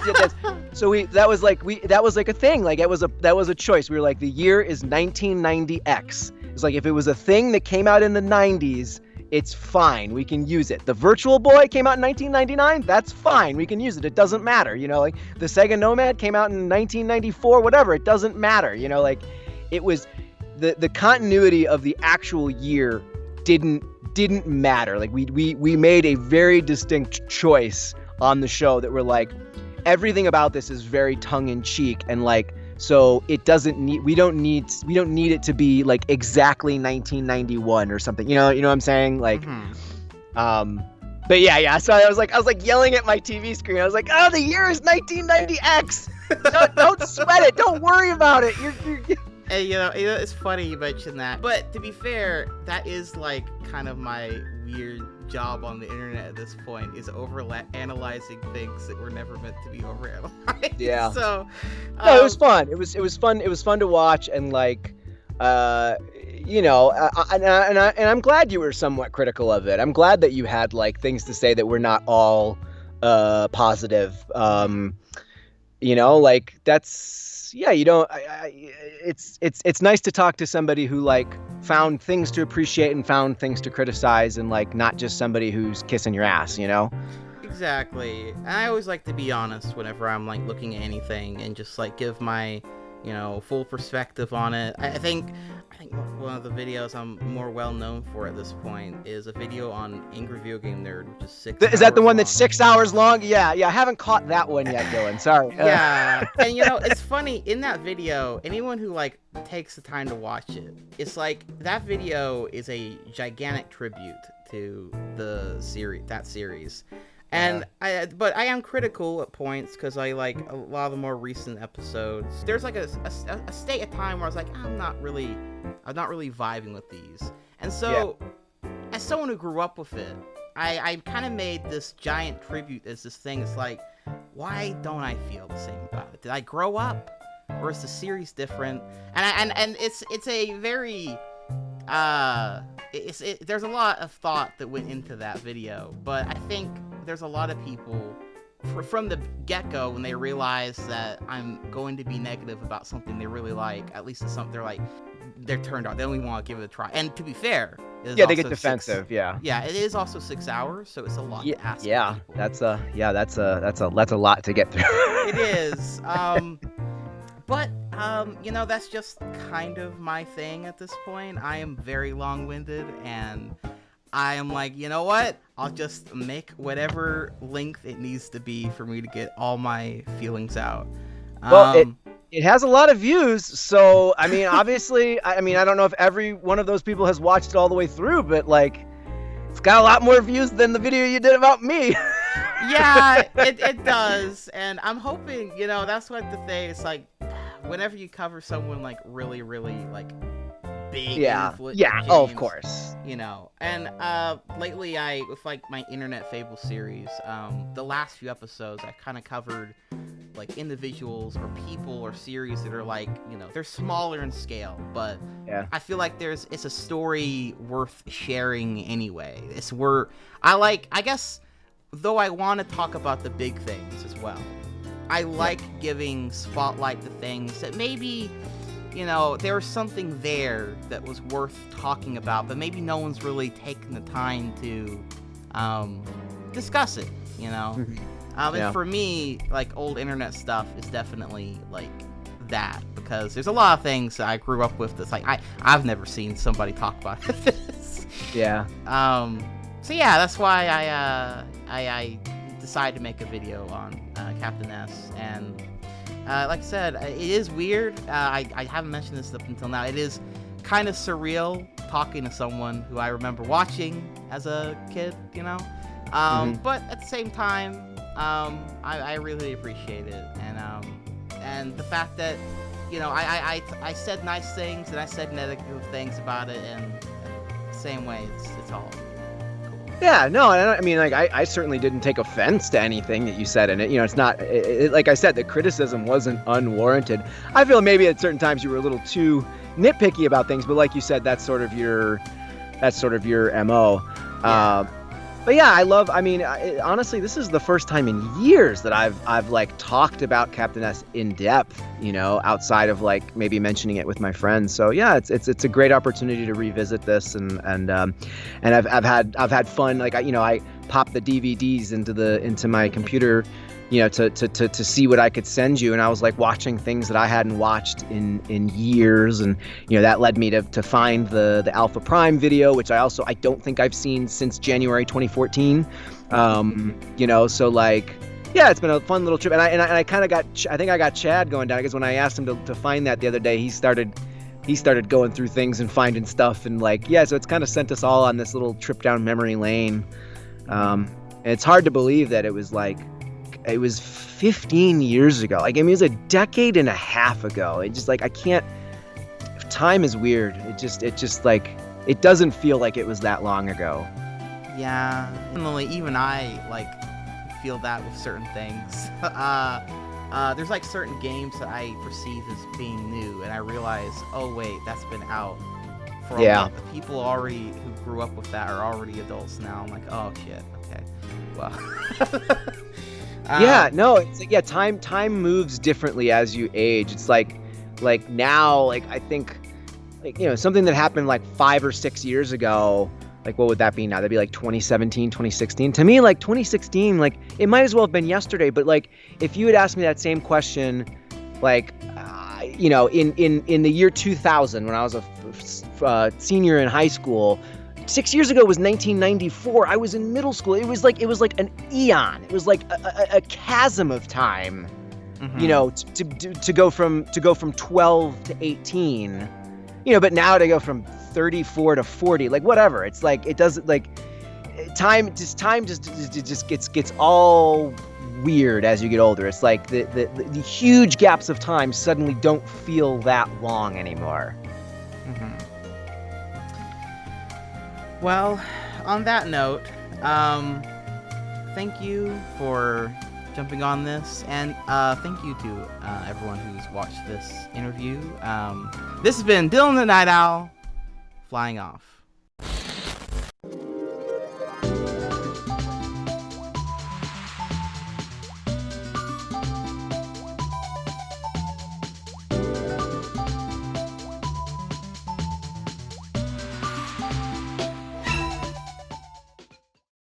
that was like a thing. Like that was a choice. We were like, the year is 1990X. It's like if it was a thing that came out in the 90s, it's fine. We can use it. The Virtual Boy came out in 1999. That's fine. We can use it. It doesn't matter. Like the Sega Nomad came out in 1994. Whatever. It doesn't matter. Like it was the continuity of the actual year didn't matter. Like we made a very distinct choice on the show that we're like, everything about this is very tongue in cheek, and like, so it doesn't need, we don't need it to be like exactly 1991 or something. You know what I'm saying? Like, but yeah. So I was like yelling at my TV screen. I was like, oh, the year is 1990X. Don't sweat it. Don't worry about it. You're Hey, it's funny you mentioned that. But to be fair, that is like kind of my weird job on the internet at this point is analyzing things that were never meant to be overanalyzed. Yeah. So, no, it was fun. It was fun. It was fun to watch, and like, you know, and I'm glad you were somewhat critical of it. I'm glad that you had like things to say that were not all positive. You know, like that's, yeah, you don't, it's nice to talk to somebody who like found things to appreciate and found things to criticize, and like not just somebody who's kissing your ass, you know? Exactly. And I always like to be honest whenever I'm like looking at anything and just like give my, you know, full perspective on it. I think one of the videos I'm more well known for at this point is a video on Angry Video Game Nerd, which is 6 hours. Is that the one long. that's 6 hours long? Yeah, I haven't caught that one yet, Dylan. Sorry. Yeah, and you know, it's funny, in that video, anyone who like takes the time to watch it, it's like that video is a gigantic tribute to the series. And but I am critical at points because I like a lot of the more recent episodes. There's like a state of time where I was like, I'm not really vibing with these. And so, as someone who grew up with it, I kind of made this giant tribute as this thing. It's like, why don't I feel the same about it? Did I grow up, or is the series different? And it's a very there's a lot of thought that went into that video, but I think there's a lot of people from the get-go, when they realize that I'm going to be negative about something they really like, at least it's something they're turned on. They don't even want to give it a try. And to be fair, they get defensive. Yeah, it is also 6 hours, so it's a lot to ask. Yeah, people. that's a lot to get through. It is. But you know, that's just kind of my thing at this point. I am very long-winded, and I am like, you know what? I'll just make whatever length it needs to be for me to get all my feelings out. Well, it has a lot of views, so I mean, obviously, I don't know if every one of those people has watched it all the way through, but like, it's got a lot more views than the video you did about me. Yeah, it does, and I'm hoping, you know, that's what the thing. It's like, whenever you cover someone like really, really like big, James, of course, you know. And lately, with like my Internet Fables series, the last few episodes, I kind of covered like individuals or people or series that are like, you know, they're smaller in scale, but I feel like it's a story worth sharing anyway. I guess, though I want to talk about the big things as well, I like giving spotlight to things that maybe, you know, there was something there that was worth talking about, but maybe no one's really taken the time to discuss it, you know? And for me, like, old internet stuff is definitely like that, because there's a lot of things that I grew up with that's like, I've never seen somebody talk about this. Yeah. So yeah, that's why I decided to make a video on Captain S, and like I said, it is weird. I haven't mentioned this up until now. It is kind of surreal talking to someone who I remember watching as a kid, you know? But at the same time, I really appreciate it, and the fact that, you know, I said nice things and I said negative things about it, and the same way, it's all cool. Yeah, no, I mean, like, I certainly didn't take offense to anything that you said in it. You know, it's not, like I said, the criticism wasn't unwarranted. I feel maybe at certain times you were a little too nitpicky about things, but like you said, that's sort of your MO. But yeah, honestly, this is the first time in years that I've like talked about Captain S in depth, you know, outside of like maybe mentioning it with my friends. So yeah, it's a great opportunity to revisit this, and I've had fun. Like, I popped the DVDs into my computer, you know, to see what I could send you, and I was like watching things that I hadn't watched in years, and you know, that led me to find the Alpha Prime video, which I don't think I've seen since January 2014. You know, so like, yeah, it's been a fun little trip, and I kind of I think I got Chad going down, because when I asked him to find that the other day, he started going through things and finding stuff, and like, yeah, so it's kind of sent us all on this little trip down memory lane. And it's hard to believe that it was 15 years ago. Like, I mean, it was a decade and a half ago. It just, like, time is weird. It just like, it doesn't feel like it was that long ago. Yeah, even I like feel that with certain things. There's like certain games that I perceive as being new, and I realize, oh wait, that's been out for a while. The people already who grew up with that are already adults now. I'm like, oh shit, okay, well. Yeah, no, it's like, yeah, time moves differently as you age. It's like now, like I think, like, you know, something that happened like 5 or 6 years ago. Like, what would that be now? That'd be like 2017, 2016. To me, like 2016, like it might as well have been yesterday. But like, if you had asked me that same question, like, you know, in the year 2000, when I was a senior in high school, 6 years ago was 1994. I was in middle school. It was like an eon. It was like a chasm of time. Mm-hmm. You know, to go from 12 to 18. You know, but now to go from 34 to 40, like whatever. It's like it doesn't like time just gets all weird as you get older. It's like the huge gaps of time suddenly don't feel that long anymore. Mm-hmm. Well, on that note, thank you for jumping on this, and thank you to everyone who's watched this interview. This has been Dylan the Night Owl, flying off.